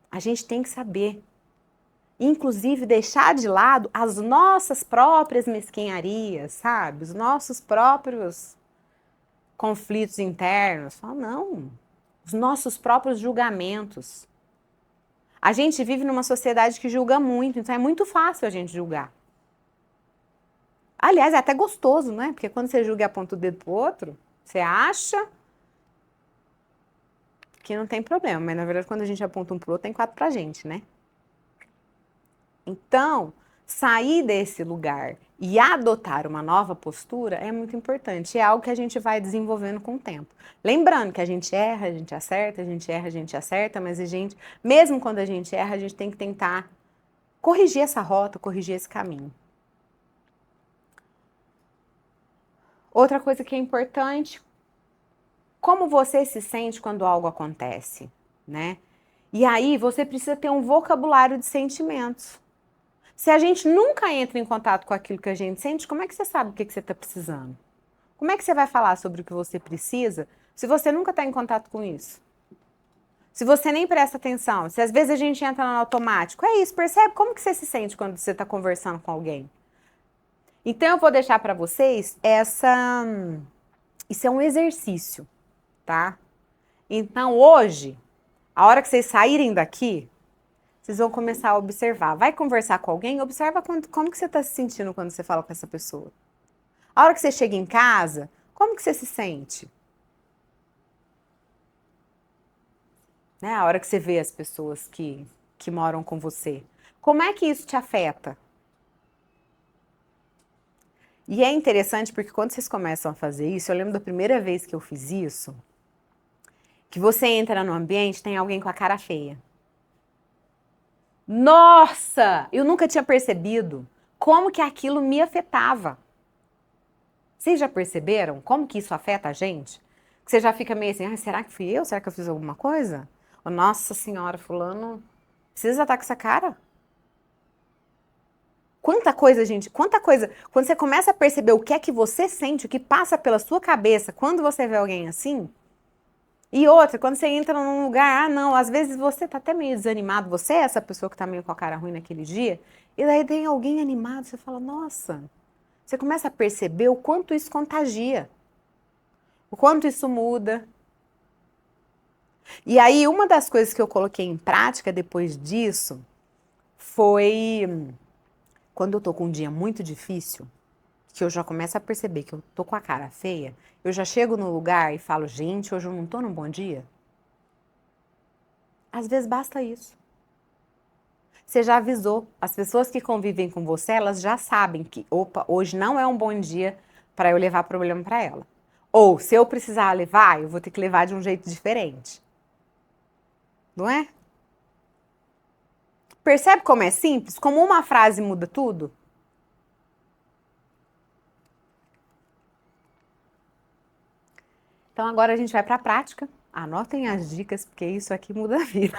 A gente tem que saber. Inclusive, deixar de lado as nossas próprias mesquinharias, sabe? Os nossos próprios conflitos internos. Fala, não. Os nossos próprios julgamentos. A gente vive numa sociedade que julga muito, então é muito fácil a gente julgar. Aliás, é até gostoso, né? Porque quando você julga e aponta o dedo pro outro, você acha que não tem problema. Mas, na verdade, quando a gente aponta um pro outro, tem 4 pra gente, né? Então, sair desse lugar e adotar uma nova postura é muito importante. É algo que a gente vai desenvolvendo com o tempo. Lembrando que a gente erra, a gente acerta, a gente erra, a gente acerta, mas a gente, mesmo quando a gente erra, a gente tem que tentar corrigir essa rota, corrigir esse caminho. Outra coisa que é importante, como você se sente quando algo acontece, né? E aí você precisa ter um vocabulário de sentimentos. Se a gente nunca entra em contato com aquilo que a gente sente, como é que você sabe o que você está precisando? Como é que você vai falar sobre o que você precisa se você nunca está em contato com isso? Se você nem presta atenção, se às vezes a gente entra no automático, é isso, percebe como que você se sente quando você está conversando com alguém? Então eu vou deixar para vocês isso é um exercício, tá? Então hoje, a hora que vocês saírem daqui, vocês vão começar a observar. Vai conversar com alguém, observa como que você está se sentindo quando você fala com essa pessoa. A hora que você chega em casa, como que você se sente? Né? A hora que você vê as pessoas que moram com você. Como é que isso te afeta? E é interessante porque quando vocês começam a fazer isso, eu lembro da primeira vez que eu fiz isso, que você entra no ambiente, tem alguém com a cara feia. Nossa! Eu nunca tinha percebido como que aquilo me afetava. Vocês já perceberam como que isso afeta a gente? Que você já fica meio assim, ah, será que fui eu? Será que eu fiz alguma coisa? Oh, nossa senhora, fulano, precisa estar com essa cara? Quanta coisa, gente, quanta coisa. Quando você começa a perceber o que é que você sente, o que passa pela sua cabeça quando você vê alguém assim. E outra, quando você entra num lugar, ah, não, às vezes você tá até meio desanimado, você é essa pessoa que tá meio com a cara ruim naquele dia, e daí tem alguém animado, você fala, nossa. Você começa a perceber o quanto isso contagia, o quanto isso muda. E aí, uma das coisas que eu coloquei em prática depois disso foi quando eu tô com um dia muito difícil, que eu já começo a perceber que eu tô com a cara feia, eu já chego no lugar e falo, gente, hoje eu não tô num bom dia. Às vezes basta isso. Você já avisou. As pessoas que convivem com você, elas já sabem que, opa, hoje não é um bom dia para eu levar problema para ela. Ou, se eu precisar levar, eu vou ter que levar de um jeito diferente. Não é? Percebe como é simples? Como uma frase muda tudo? Então agora a gente vai para a prática. Anotem as dicas, porque isso aqui muda a vida.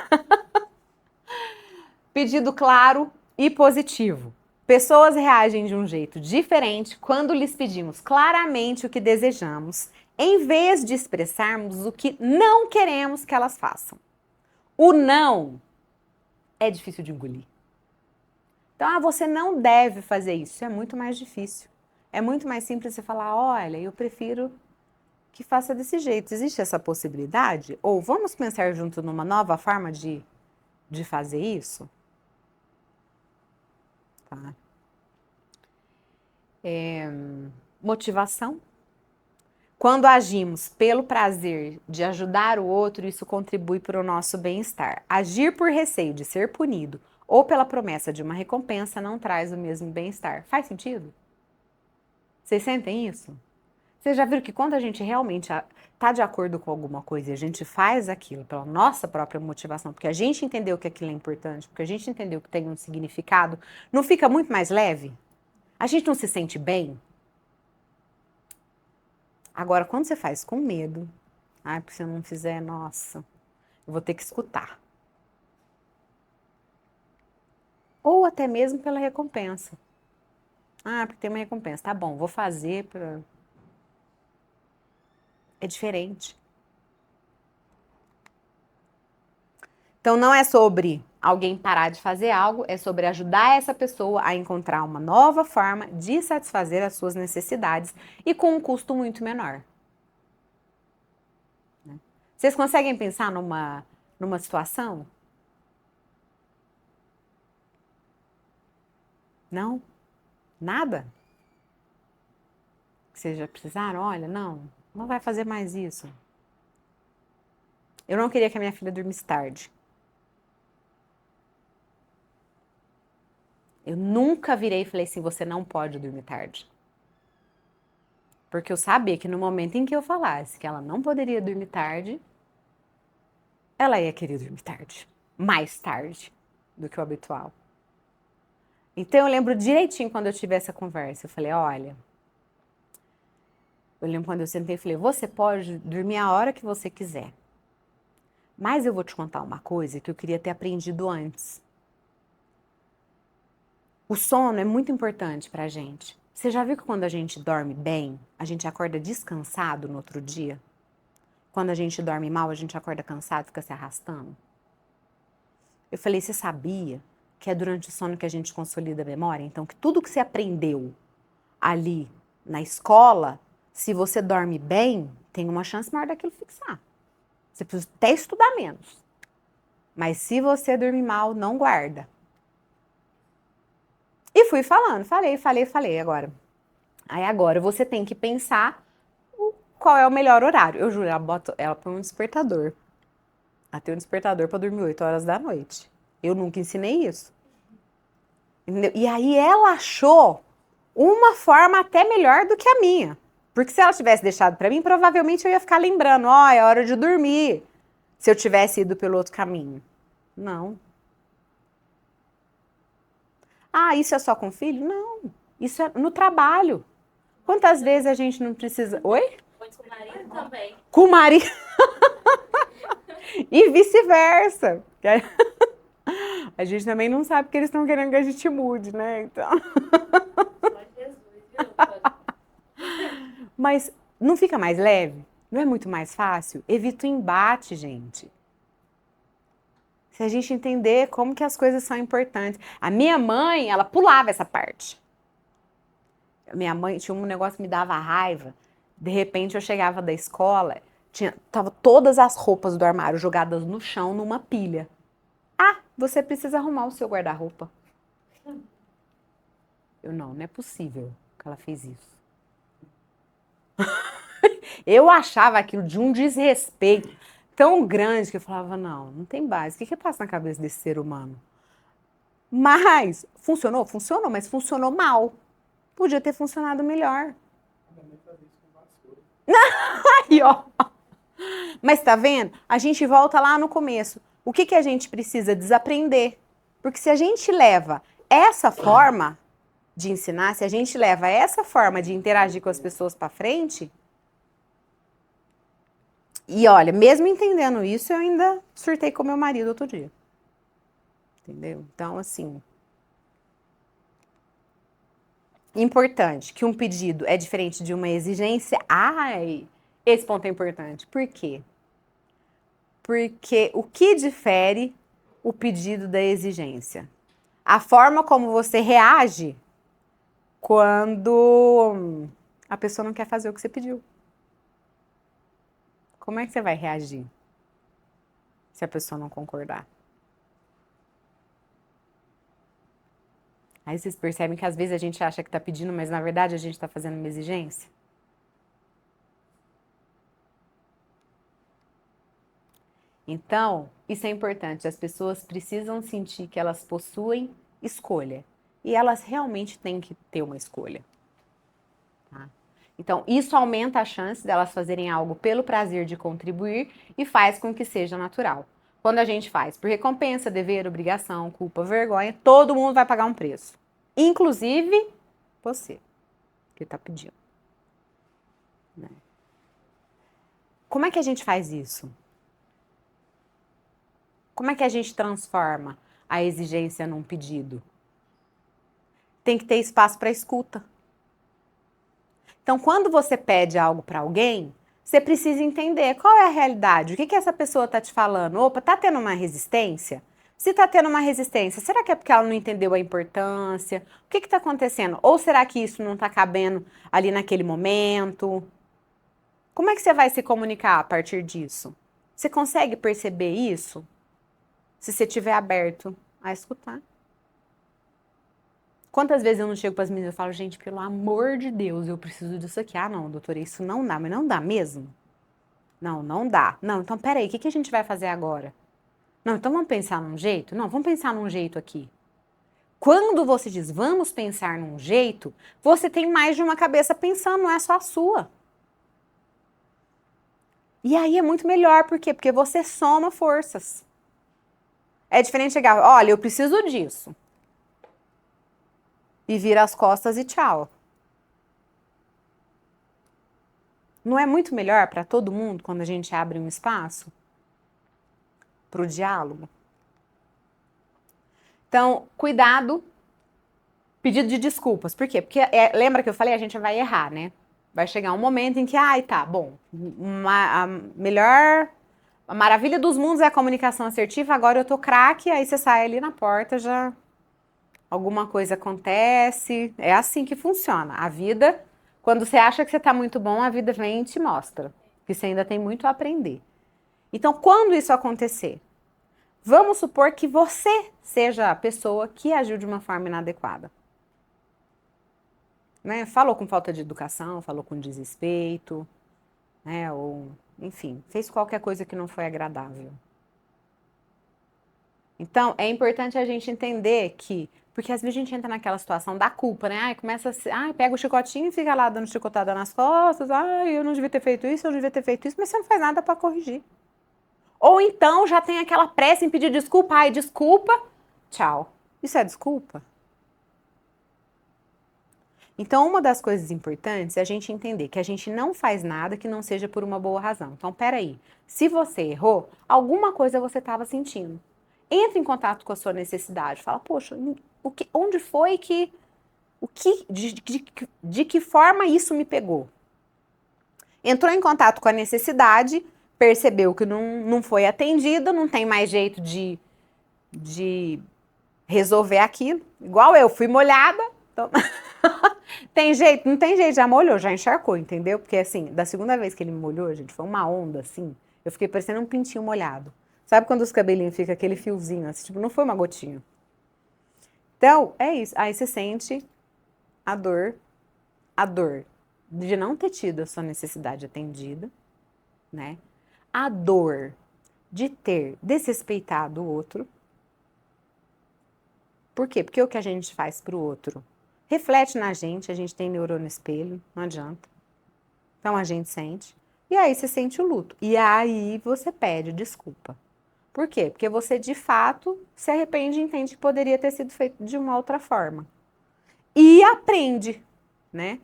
Pedido claro e positivo. Pessoas reagem de um jeito diferente quando lhes pedimos claramente o que desejamos, em vez de expressarmos o que não queremos que elas façam. O não é difícil de engolir. Então, você não deve fazer isso. Isso é muito mais difícil. É muito mais simples você falar, olha, eu prefiro que faça desse jeito. Existe essa possibilidade? Ou vamos pensar junto numa nova forma de fazer isso? Tá. Motivação. Quando agimos pelo prazer de ajudar o outro, isso contribui para o nosso bem-estar. Agir por receio de ser punido ou pela promessa de uma recompensa não traz o mesmo bem-estar. Faz sentido? Vocês sentem isso? Vocês já viram que quando a gente realmente está de acordo com alguma coisa e a gente faz aquilo pela nossa própria motivação, porque a gente entendeu que aquilo é importante, porque a gente entendeu que tem um significado, não fica muito mais leve? A gente não se sente bem? Agora, quando você faz com medo, porque se eu não fizer, nossa, eu vou ter que escutar. Ou até mesmo pela recompensa. Porque tem uma recompensa. Tá bom, vou fazer para... É diferente. Então, não é sobre alguém parar de fazer algo, é sobre ajudar essa pessoa a encontrar uma nova forma de satisfazer as suas necessidades e com um custo muito menor. Vocês conseguem pensar numa situação? Não? Nada? Vocês já precisaram? Olha, não vai fazer mais isso. Eu não queria que a minha filha dormisse tarde. Eu nunca virei e falei assim, você não pode dormir tarde. Porque eu sabia que no momento em que eu falasse que ela não poderia dormir tarde, ela ia querer dormir tarde. Mais tarde do que o habitual. Então eu lembro direitinho quando eu tive essa conversa. Eu falei, olha, Eu lembro quando eu sentei e falei, você pode dormir a hora que você quiser. Mas eu vou te contar uma coisa que eu queria ter aprendido antes. O sono é muito importante pra gente. Você já viu que quando a gente dorme bem, a gente acorda descansado no outro dia? Quando a gente dorme mal, a gente acorda cansado, fica se arrastando? Eu falei, você sabia que é durante o sono que a gente consolida a memória? Então, que tudo que você aprendeu ali na escola, se você dorme bem, tem uma chance maior daquilo fixar. Você precisa até estudar menos. Mas se você dormir mal, não guarda. E fui falando, falei agora. Aí agora você tem que pensar qual é o melhor horário. Eu juro, ela põe um despertador. Ela tem um despertador para dormir 8 horas da noite. Eu nunca ensinei isso. Entendeu? E aí ela achou uma forma até melhor do que a minha. Porque se ela tivesse deixado para mim, provavelmente eu ia ficar lembrando, ó, é hora de dormir. Se eu tivesse ido pelo outro caminho. Não. Ah, isso é só com filho? Não. Isso é no trabalho. Quantas vezes a gente não precisa... Oi? Pode com o marido também. Com o marido. E vice-versa. A gente também não sabe que eles estão querendo que a gente mude, né? Então... Só Jesus, viu? Mas não fica mais leve? Não é muito mais fácil? Evita o embate, gente. Se a gente entender como que as coisas são importantes. A minha mãe, ela pulava essa parte. Minha mãe tinha um negócio que me dava raiva. De repente eu chegava da escola, tava todas as roupas do armário jogadas no chão numa pilha. Ah, você precisa arrumar o seu guarda-roupa. Não é possível que ela fez isso. Eu achava aquilo de um desrespeito tão grande que eu falava, não tem base. O que passa na cabeça desse ser humano? Mas funcionou? Funcionou, mas funcionou mal. Podia ter funcionado melhor. Aí, ó. Mas tá vendo? A gente volta lá no começo. O que a gente precisa desaprender? Porque se a gente leva essa forma de ensinar, se a gente leva essa forma de interagir com as pessoas para frente... E olha, mesmo entendendo isso, eu ainda surtei com meu marido outro dia. Entendeu? Então, assim... Importante que um pedido é diferente de uma exigência. Ai, esse ponto é importante. Por quê? Porque o que difere o pedido da exigência? A forma como você reage quando a pessoa não quer fazer o que você pediu. Como é que você vai reagir se a pessoa não concordar? Aí vocês percebem que às vezes a gente acha que está pedindo, mas na verdade a gente está fazendo uma exigência? Então, isso é importante. As pessoas precisam sentir que elas possuem escolha. E elas realmente têm que ter uma escolha. Tá? Então, isso aumenta a chance delas fazerem algo pelo prazer de contribuir e faz com que seja natural. Quando a gente faz por recompensa, dever, obrigação, culpa, vergonha, todo mundo vai pagar um preço. Inclusive você, que está pedindo. Né? Como é que a gente faz isso? Como é que a gente transforma a exigência num pedido? Tem que ter espaço para escuta. Então, quando você pede algo para alguém, você precisa entender qual é a realidade, o que essa pessoa está te falando. Opa, está tendo uma resistência? Se está tendo uma resistência, será que é porque ela não entendeu a importância? O que está acontecendo? Ou será que isso não está cabendo ali naquele momento? Como é que você vai se comunicar a partir disso? Você consegue perceber isso? Se você estiver aberto a escutar. Quantas vezes eu não chego para as meninas e falo, gente, pelo amor de Deus, eu preciso disso aqui. Ah, não, doutora, isso não dá. Mas não dá mesmo? Não dá. Não, então peraí, o que a gente vai fazer agora? Não, então vamos pensar num jeito? Não, vamos pensar num jeito aqui. Quando você diz, vamos pensar num jeito, você tem mais de uma cabeça pensando, não é só a sua. E aí é muito melhor, por quê? Porque você soma forças. É diferente chegar, olha, eu preciso disso. E vira as costas e tchau. Não é muito melhor para todo mundo quando a gente abre um espaço para o diálogo? Então, cuidado, pedido de desculpas. Por quê? Porque lembra que eu falei, a gente vai errar, né? Vai chegar um momento em que, tá, bom, a maravilha dos mundos é a comunicação assertiva, agora eu tô craque, aí você sai ali na porta, já alguma coisa acontece. É assim que funciona. A vida, quando você acha que você tá muito bom, a vida vem e te mostra que você ainda tem muito a aprender. Então, quando isso acontecer, vamos supor que você seja a pessoa que agiu de uma forma inadequada. Né? Falou com falta de educação, falou com desrespeito, né? Ou, enfim, fez qualquer coisa que não foi agradável. Então, é importante a gente entender que, porque às vezes a gente entra naquela situação da culpa, né? Ai, começa a, pega o chicotinho e fica lá dando chicotada nas costas, eu não devia ter feito isso, eu não devia ter feito isso, mas você não faz nada para corrigir. Ou então já tem aquela pressa em pedir desculpa, desculpa, tchau. Isso é desculpa? Então, uma das coisas importantes é a gente entender que a gente não faz nada que não seja por uma boa razão. Então, peraí, se você errou, alguma coisa você estava sentindo. Entra em contato com a sua necessidade, fala, poxa, onde foi que, de que forma isso me pegou? Entrou em contato com a necessidade, percebeu que não foi atendida, não tem mais jeito de resolver aquilo. Igual eu, fui molhada, então... Tem jeito? Não tem jeito, já molhou, já encharcou, entendeu? Porque assim, da segunda vez que ele me molhou, gente, foi uma onda assim, eu fiquei parecendo um pintinho molhado. Sabe quando os cabelinhos ficam aquele fiozinho assim, tipo, não foi uma gotinha. Então, é isso. Aí você sente a dor de não ter tido a sua necessidade atendida, né? A dor de ter desrespeitado o outro. Por quê? Porque o que a gente faz pro outro reflete na gente, a gente tem neurônio espelho, não adianta. Então a gente sente. E aí você sente o luto. E aí você pede desculpa. Por quê? Porque você de fato se arrepende e entende que poderia ter sido feito de uma outra forma. E aprende, né?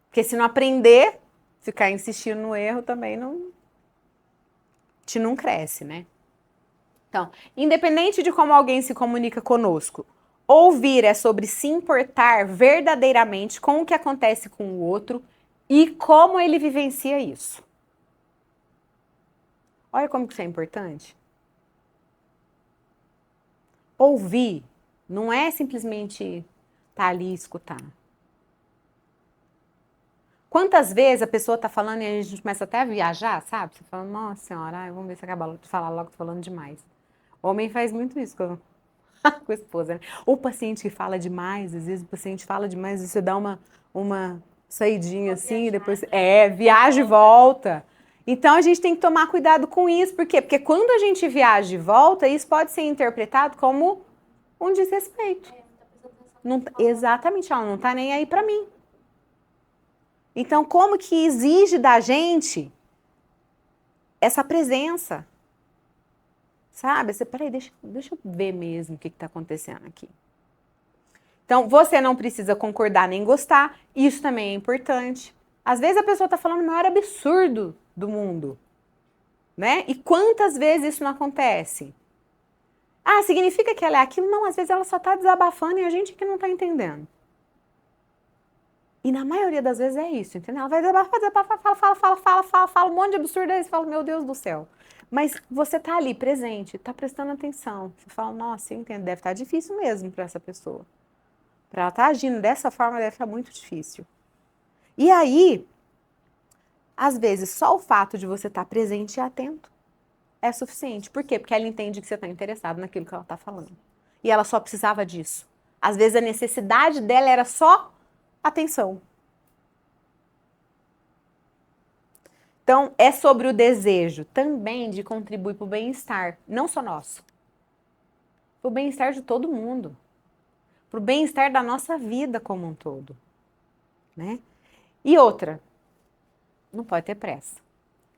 Porque se não aprender, ficar insistindo no erro também não cresce, né? Então, independente de como alguém se comunica conosco, ouvir é sobre se importar verdadeiramente com o que acontece com o outro e como ele vivencia isso. Olha como que isso é importante. Ouvir não é simplesmente estar ali e escutar. Quantas vezes a pessoa está falando e a gente começa até a viajar, sabe? Você fala, nossa senhora, vamos ver se acaba de falar logo, tô falando demais. O homem faz muito isso com a esposa, né? O paciente que fala demais, às vezes o paciente fala demais e você dá uma saidinha assim, e depois viaja e volta. Então a gente tem que tomar cuidado com isso, por quê? Porque quando a gente viaja e volta, isso pode ser interpretado como um desrespeito. Não, exatamente, ela não tá nem aí pra mim. Então como que exige da gente essa presença? Sabe? Peraí, deixa eu ver mesmo o que está acontecendo aqui. Então, você não precisa concordar nem gostar, isso também é importante. Às vezes a pessoa está falando o maior absurdo do mundo, né? E quantas vezes isso não acontece? Significa que ela é aquilo? Não, às vezes ela só está desabafando e a gente que não está entendendo. E na maioria das vezes é isso, entendeu? Ela vai desabafar, fala um monte de absurdo, aí você fala, meu Deus do céu. Mas você tá ali, presente, tá prestando atenção. Você fala, nossa, eu entendo, deve estar difícil mesmo para essa pessoa. Para ela estar agindo dessa forma, deve estar muito difícil. E aí, às vezes, só o fato de você estar presente e atento é suficiente. Por quê? Porque ela entende que você está interessado naquilo que ela está falando. E ela só precisava disso. Às vezes, a necessidade dela era só atenção. Então, é sobre o desejo também de contribuir para o bem-estar, não só nosso. Para o bem-estar de todo mundo. Para o bem-estar da nossa vida como um todo. Né? E outra, não pode ter pressa.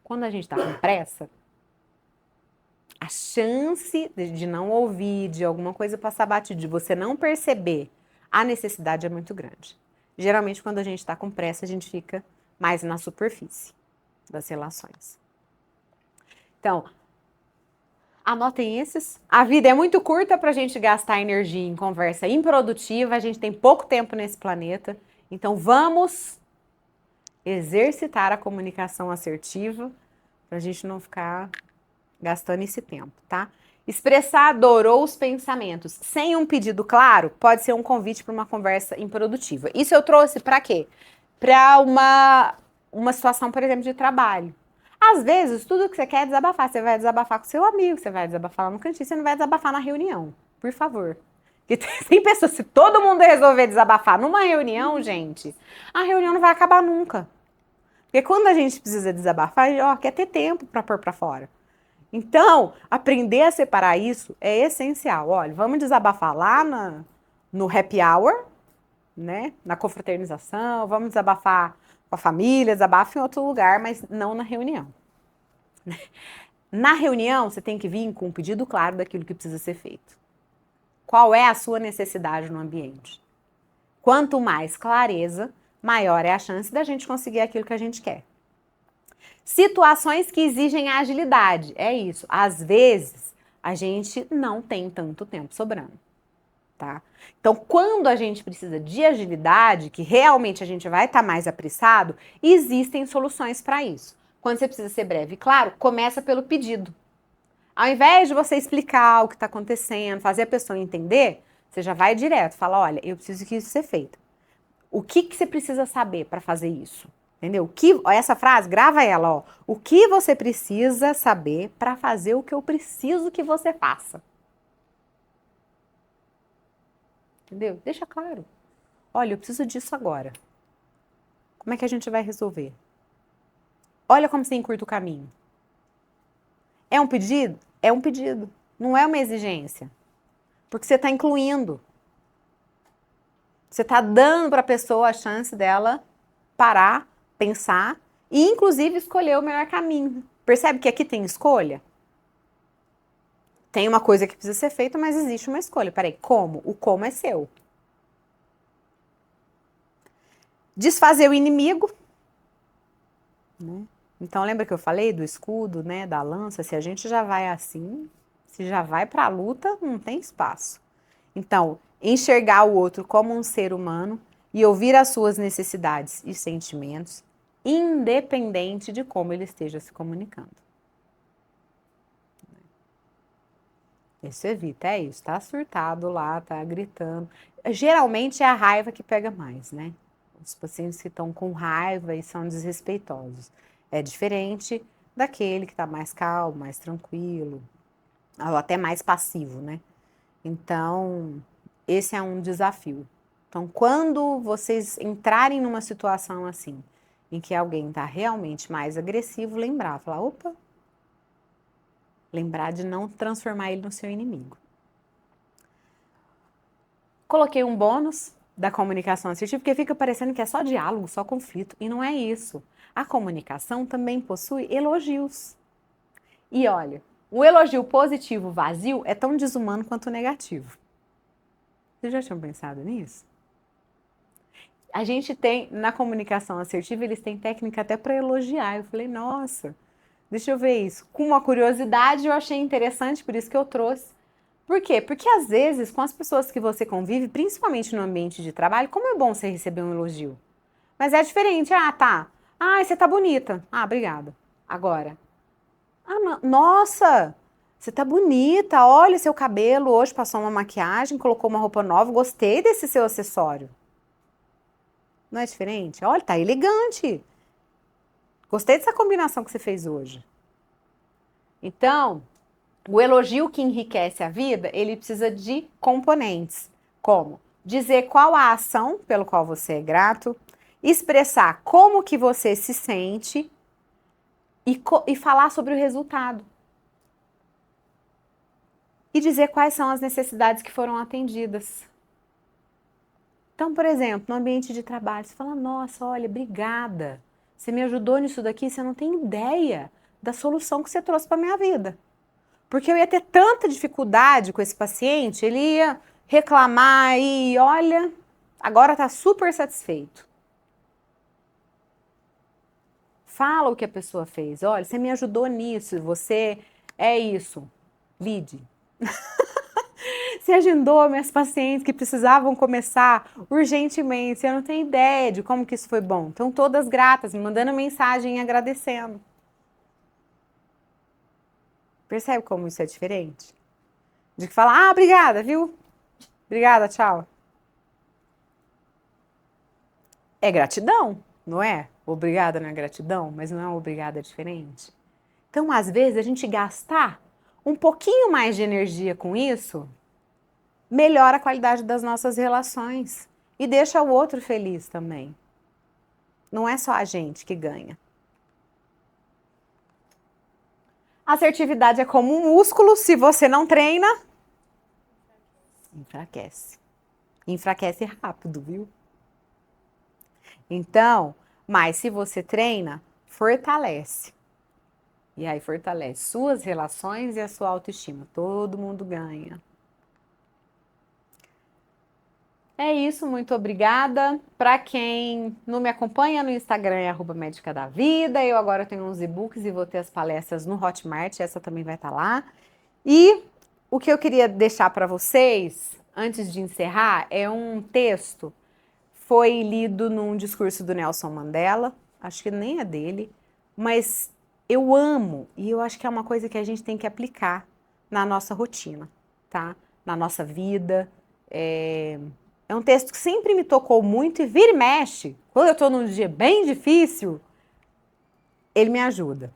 Quando a gente está com pressa, a chance de não ouvir, de alguma coisa passar batido, de você não perceber a necessidade é muito grande. Geralmente, quando a gente está com pressa, a gente fica mais na superfície das relações. Então, anotem esses. A vida é muito curta para a gente gastar energia em conversa improdutiva, a gente tem pouco tempo nesse planeta, então vamos exercitar a comunicação assertiva para a gente não ficar gastando esse tempo, tá? Expressar a dor ou os pensamentos sem um pedido claro pode ser um convite para uma conversa improdutiva. Isso eu trouxe para quê? Para uma situação, por exemplo, de trabalho. Às vezes, tudo que você quer é desabafar. Você vai desabafar com seu amigo, você vai desabafar lá no cantinho, você não vai desabafar na reunião. Por favor. Porque tem pessoas, se todo mundo resolver desabafar numa reunião, gente, a reunião não vai acabar nunca. Porque quando a gente precisa desabafar, quer ter tempo para pôr para fora. Então, aprender a separar isso é essencial. Olha, vamos desabafar lá no happy hour, né? Na confraternização, vamos desabafar com a família, desabafa em outro lugar, mas não na reunião. Na reunião, você tem que vir com um pedido claro daquilo que precisa ser feito. Qual é a sua necessidade no ambiente? Quanto mais clareza, maior é a chance da gente conseguir aquilo que a gente quer. Situações que exigem agilidade, é isso. Às vezes, a gente não tem tanto tempo sobrando, tá? Então, quando a gente precisa de agilidade, que realmente a gente vai estar mais apressado, existem soluções para isso. Quando você precisa ser breve e claro, começa pelo pedido. Ao invés de você explicar o que está acontecendo, fazer a pessoa entender, você já vai direto, fala, olha, eu preciso que isso seja feito. O que você precisa saber para fazer isso? Entendeu? Essa frase, grava ela, ó. O que você precisa saber para fazer o que eu preciso que você faça? Entendeu? Deixa claro. Olha, eu preciso disso agora. Como é que a gente vai resolver? Olha como você encurta o caminho. É um pedido? É um pedido. Não é uma exigência. Porque você está incluindo. Você está dando para a pessoa a chance dela parar, pensar e, inclusive, escolher o melhor caminho. Percebe que aqui tem escolha? Tem uma coisa que precisa ser feita, mas existe uma escolha. Peraí, como? O como é seu. Desfazer o inimigo. Né? Então, lembra que eu falei do escudo, né, da lança? Se a gente já vai assim, se já vai para a luta, não tem espaço. Então, enxergar o outro como um ser humano e ouvir as suas necessidades e sentimentos, independente de como ele esteja se comunicando. Isso evita, é isso, tá surtado lá, tá gritando. Geralmente é a raiva que pega mais, né? Os pacientes que estão com raiva e são desrespeitosos. É diferente daquele que está mais calmo, mais tranquilo, ou até mais passivo, né? Então, esse é um desafio. Então, quando vocês entrarem numa situação assim, em que alguém está realmente mais agressivo, falar, opa, lembrar de não transformar ele no seu inimigo. Coloquei um bônus da comunicação assertiva, porque fica parecendo que é só diálogo, só conflito, e não é isso. A comunicação também possui elogios. E olha, o elogio positivo vazio é tão desumano quanto o negativo. Vocês já tinham pensado nisso? A gente tem, na comunicação assertiva, eles têm técnica até para elogiar. Eu falei, nossa, deixa eu ver isso. Com uma curiosidade, eu achei interessante, por isso que eu trouxe. Por quê? Porque às vezes, com as pessoas que você convive, principalmente no ambiente de trabalho, como é bom você receber um elogio. Mas é diferente. Ah, tá. Ah, você tá bonita. Ah, obrigada. Agora. Ah, nossa, você tá bonita. Olha seu cabelo. Hoje passou uma maquiagem, colocou uma roupa nova. Gostei desse seu acessório. Não é diferente? Olha, tá elegante. Gostei dessa combinação que você fez hoje. Então, o elogio que enriquece a vida, ele precisa de componentes, como dizer qual a ação pelo qual você é grato, expressar como que você se sente e falar sobre o resultado. E dizer quais são as necessidades que foram atendidas. Então, por exemplo, no ambiente de trabalho, você fala, nossa, olha, obrigada. Você me ajudou nisso daqui, você não tem ideia da solução que você trouxe para a minha vida. Porque eu ia ter tanta dificuldade com esse paciente, ele ia reclamar e olha, agora está super satisfeito. Fala o que a pessoa fez. Olha, você me ajudou nisso, você é isso. Lide. Você agendou minhas pacientes que precisavam começar urgentemente. Você não tem ideia de como que isso foi bom. Estão todas gratas, me mandando mensagem agradecendo. Percebe como isso é diferente? De que falar, obrigada, viu? Obrigada, tchau. É gratidão, não é? Obrigada não é gratidão, mas não é uma obrigada diferente. Então, às vezes, a gente gastar um pouquinho mais de energia com isso, melhora a qualidade das nossas relações e deixa o outro feliz também. Não é só a gente que ganha. Assertividade é como um músculo, se você não treina, enfraquece. Enfraquece rápido, viu? Então, mas se você treina, fortalece. E aí fortalece suas relações e a sua autoestima. Todo mundo ganha. É isso, muito obrigada. Para quem não me acompanha no Instagram é @médica da vida. Eu agora tenho uns e-books e vou ter as palestras no Hotmart, essa também vai estar lá. E o que eu queria deixar para vocês, antes de encerrar, é um texto. Foi lido num discurso do Nelson Mandela, acho que nem é dele, mas eu amo e eu acho que é uma coisa que a gente tem que aplicar na nossa rotina, tá? Na nossa vida. É um texto que sempre me tocou muito e vira e mexe. Quando eu estou num dia bem difícil, ele me ajuda.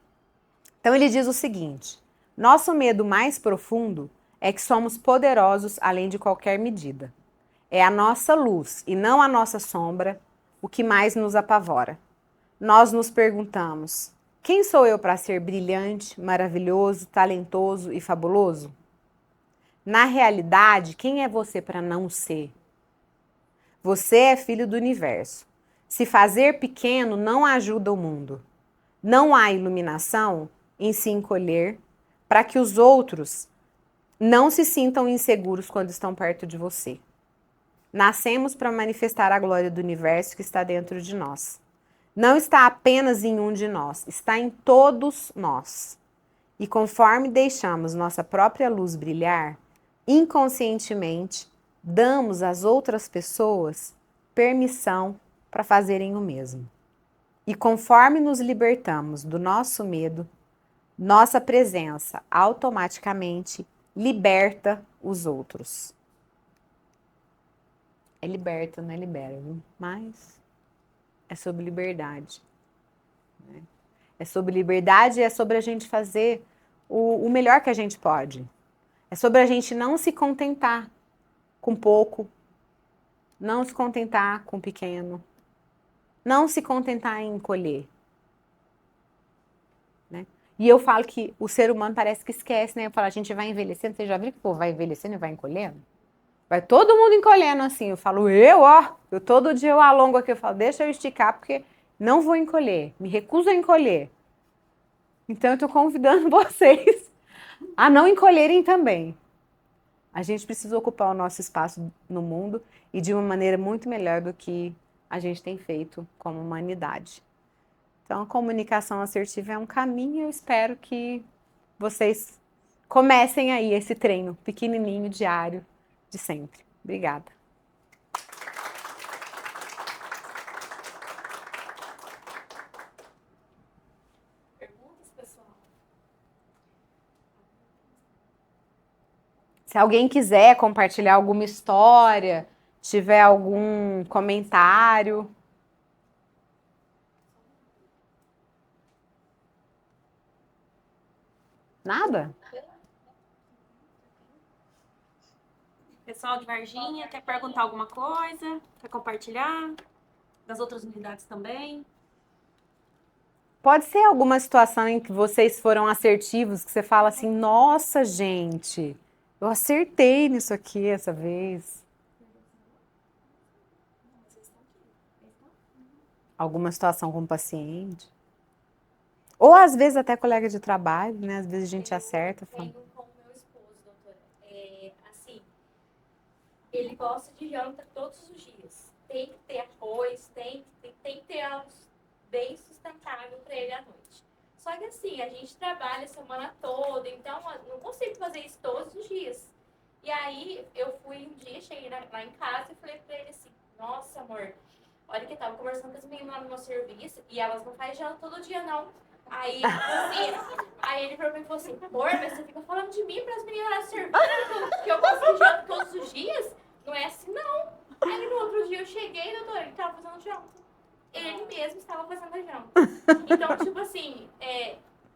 Então ele diz o seguinte: nosso medo mais profundo é que somos poderosos além de qualquer medida. É a nossa luz e não a nossa sombra o que mais nos apavora. Nós nos perguntamos: quem sou eu para ser brilhante, maravilhoso, talentoso e fabuloso? Na realidade, quem é você para não ser? Você é filho do universo. Se fazer pequeno não ajuda o mundo. Não há iluminação em se encolher para que os outros não se sintam inseguros quando estão perto de você. Nascemos para manifestar a glória do universo que está dentro de nós. Não está apenas em um de nós, está em todos nós. E conforme deixamos nossa própria luz brilhar, inconscientemente damos às outras pessoas permissão para fazerem o mesmo. E conforme nos libertamos do nosso medo, nossa presença automaticamente liberta os outros. É liberta, não é libera, viu? Mas é sobre liberdade. Né? É sobre liberdade e é sobre a gente fazer o melhor que a gente pode. É sobre a gente não se contentar com pouco, não se contentar com pequeno, não se contentar em encolher. Né? E eu falo que o ser humano parece que esquece, né? Eu falo, a gente vai envelhecendo, você já viu que o povo vai envelhecendo e vai encolhendo? Vai todo mundo encolhendo assim. Eu falo, eu todo dia eu alongo aqui, eu falo, deixa eu esticar porque não vou encolher, me recuso a encolher. Então eu tô convidando vocês a não encolherem também. A gente precisa ocupar o nosso espaço no mundo e de uma maneira muito melhor do que a gente tem feito como humanidade. Então a comunicação assertiva é um caminho e eu espero que vocês comecem aí esse treino pequenininho, diário, de sempre. Obrigada. Perguntas, pessoal? Se alguém quiser compartilhar alguma história, tiver algum comentário. Nada? Pessoal de Varginha, quer perguntar alguma coisa? Quer compartilhar? Das outras unidades também? Pode ser alguma situação em que vocês foram assertivos, que você fala assim, nossa, gente, eu acertei nisso aqui essa vez. Alguma situação com o paciente. Ou às vezes até colega de trabalho, né? Às vezes a gente acerta. Tenho com o meu esposo, doutora. Assim, ele gosta de janta todos os dias. Tem que ter arroz, tem que ter bem sustentável para ele à noite. Só que assim, a gente trabalha a semana toda, então eu não consigo fazer isso todos os dias. E aí eu fui um dia, cheguei lá em casa e falei pra ele assim, nossa amor, olha que eu tava conversando com as meninas lá no meu serviço e elas não fazem janta todo dia não. Aí, aí ele pra mim falou assim, amor, mas você fica falando de mim pras meninas lá do serviço, que eu faço janta todos os dias? Não é assim não. Aí no outro dia eu cheguei, doutor, ele tava fazendo janta. Ele mesmo estava fazendo a janta. Então, tipo assim,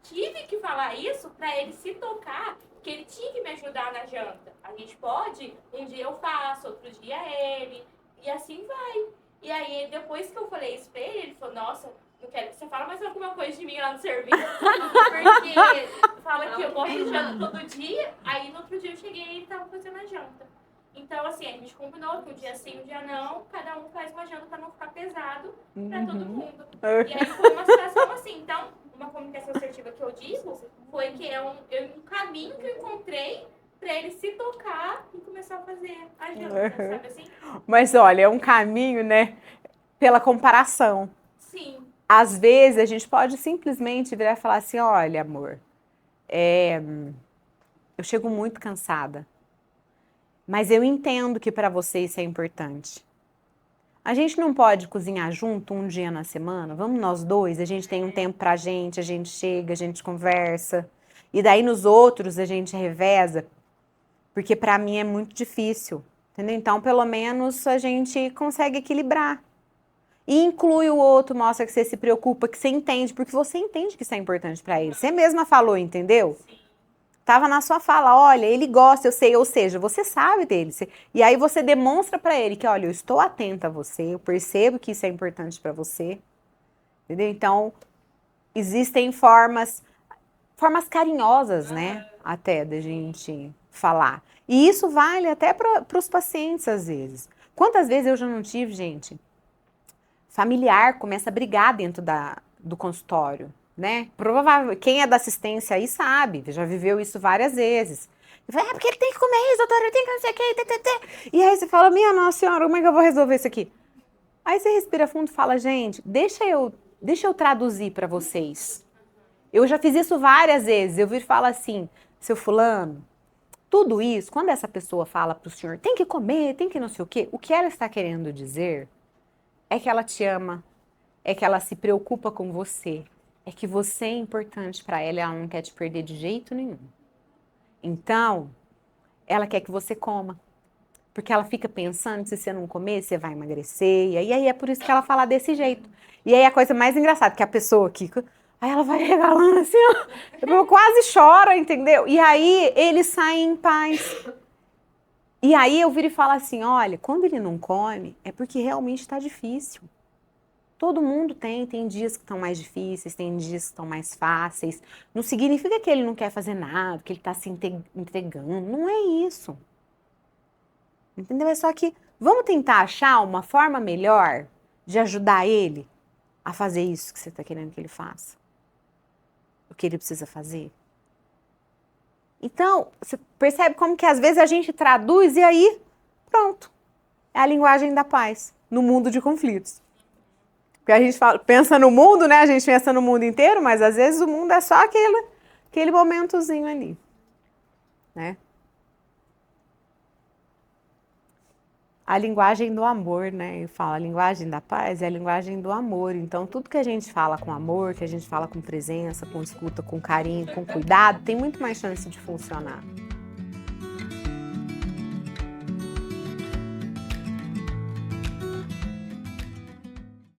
tive que falar isso pra ele se tocar, que ele tinha que me ajudar na janta. A gente pode, um dia eu faço, outro dia ele, e assim vai. E aí, depois que eu falei isso pra ele falou, nossa, não quero que você fale mais alguma coisa de mim lá no serviço, porque fala que eu gosto de janta todo dia, aí no outro dia eu cheguei e ele tava fazendo a janta. Então, assim, a gente combinou que um dia sim, um dia não, cada um faz uma janta pra não ficar pesado pra todo mundo. E aí foi uma situação assim. Então, uma comunicação assertiva que eu digo foi que é um caminho que eu encontrei pra ele se tocar e começar a fazer a janta, sabe assim? Mas olha, é um caminho, né, pela comparação. Sim. Às vezes a gente pode simplesmente virar e falar assim, olha amor, eu chego muito cansada, mas eu entendo que para você isso é importante. A gente não pode cozinhar junto um dia na semana? Vamos nós dois, a gente tem um tempo pra gente, a gente chega, a gente conversa. E daí nos outros a gente reveza, porque pra mim é muito difícil, entendeu? Então pelo menos a gente consegue equilibrar. E inclui o outro, mostra que você se preocupa, que você entende, porque você entende que isso é importante pra ele. Você mesma falou, entendeu? Sim. Tava na sua fala, olha, ele gosta, eu sei, ou seja, você sabe dele. E aí você demonstra pra ele que, olha, eu estou atenta a você, eu percebo que isso é importante pra você. Entendeu? Então, existem formas carinhosas, né, até da gente falar. E isso vale até para os pacientes às vezes. Quantas vezes eu já não tive, gente, familiar começa a brigar dentro do consultório, né? Provavelmente, quem é da assistência aí sabe, já viveu isso várias vezes. E fala, porque ele tem que comer isso, doutora, ele tem que não sei o que, E aí você fala, minha nossa senhora, como é que eu vou resolver isso aqui? Aí você respira fundo e fala, gente, deixa eu traduzir para vocês. Eu já fiz isso várias vezes, eu viro e falo assim, seu fulano, tudo isso, quando essa pessoa fala para o senhor, tem que comer, tem que não sei o que ela está querendo dizer é que ela te ama, é que ela se preocupa com você, é que você é importante para ela e ela não quer te perder de jeito nenhum. Então, ela quer que você coma, porque ela fica pensando, se você não comer, você vai emagrecer, e aí é por isso que ela fala desse jeito. E aí a coisa mais engraçada, que a pessoa aqui, aí ela vai regalando assim, ó, quase chora, entendeu? E aí eles saem em paz. E aí eu viro e falo assim, olha, quando ele não come, é porque realmente está difícil. Todo mundo tem dias que estão mais difíceis, tem dias que estão mais fáceis. Não significa que ele não quer fazer nada, que ele está se entregando, não é isso. Entendeu? É só que vamos tentar achar uma forma melhor de ajudar ele a fazer isso que você está querendo que ele faça. O que ele precisa fazer. Então, você percebe como que às vezes a gente traduz e aí, pronto. É a linguagem da paz no mundo de conflitos. Porque a gente pensa no mundo, né? A gente pensa no mundo inteiro, mas às vezes o mundo é só aquele momentozinho ali, né? A linguagem do amor, né? Eu falo, a linguagem da paz é a linguagem do amor. Então, tudo que a gente fala com amor, que a gente fala com presença, com escuta, com carinho, com cuidado, tem muito mais chance de funcionar.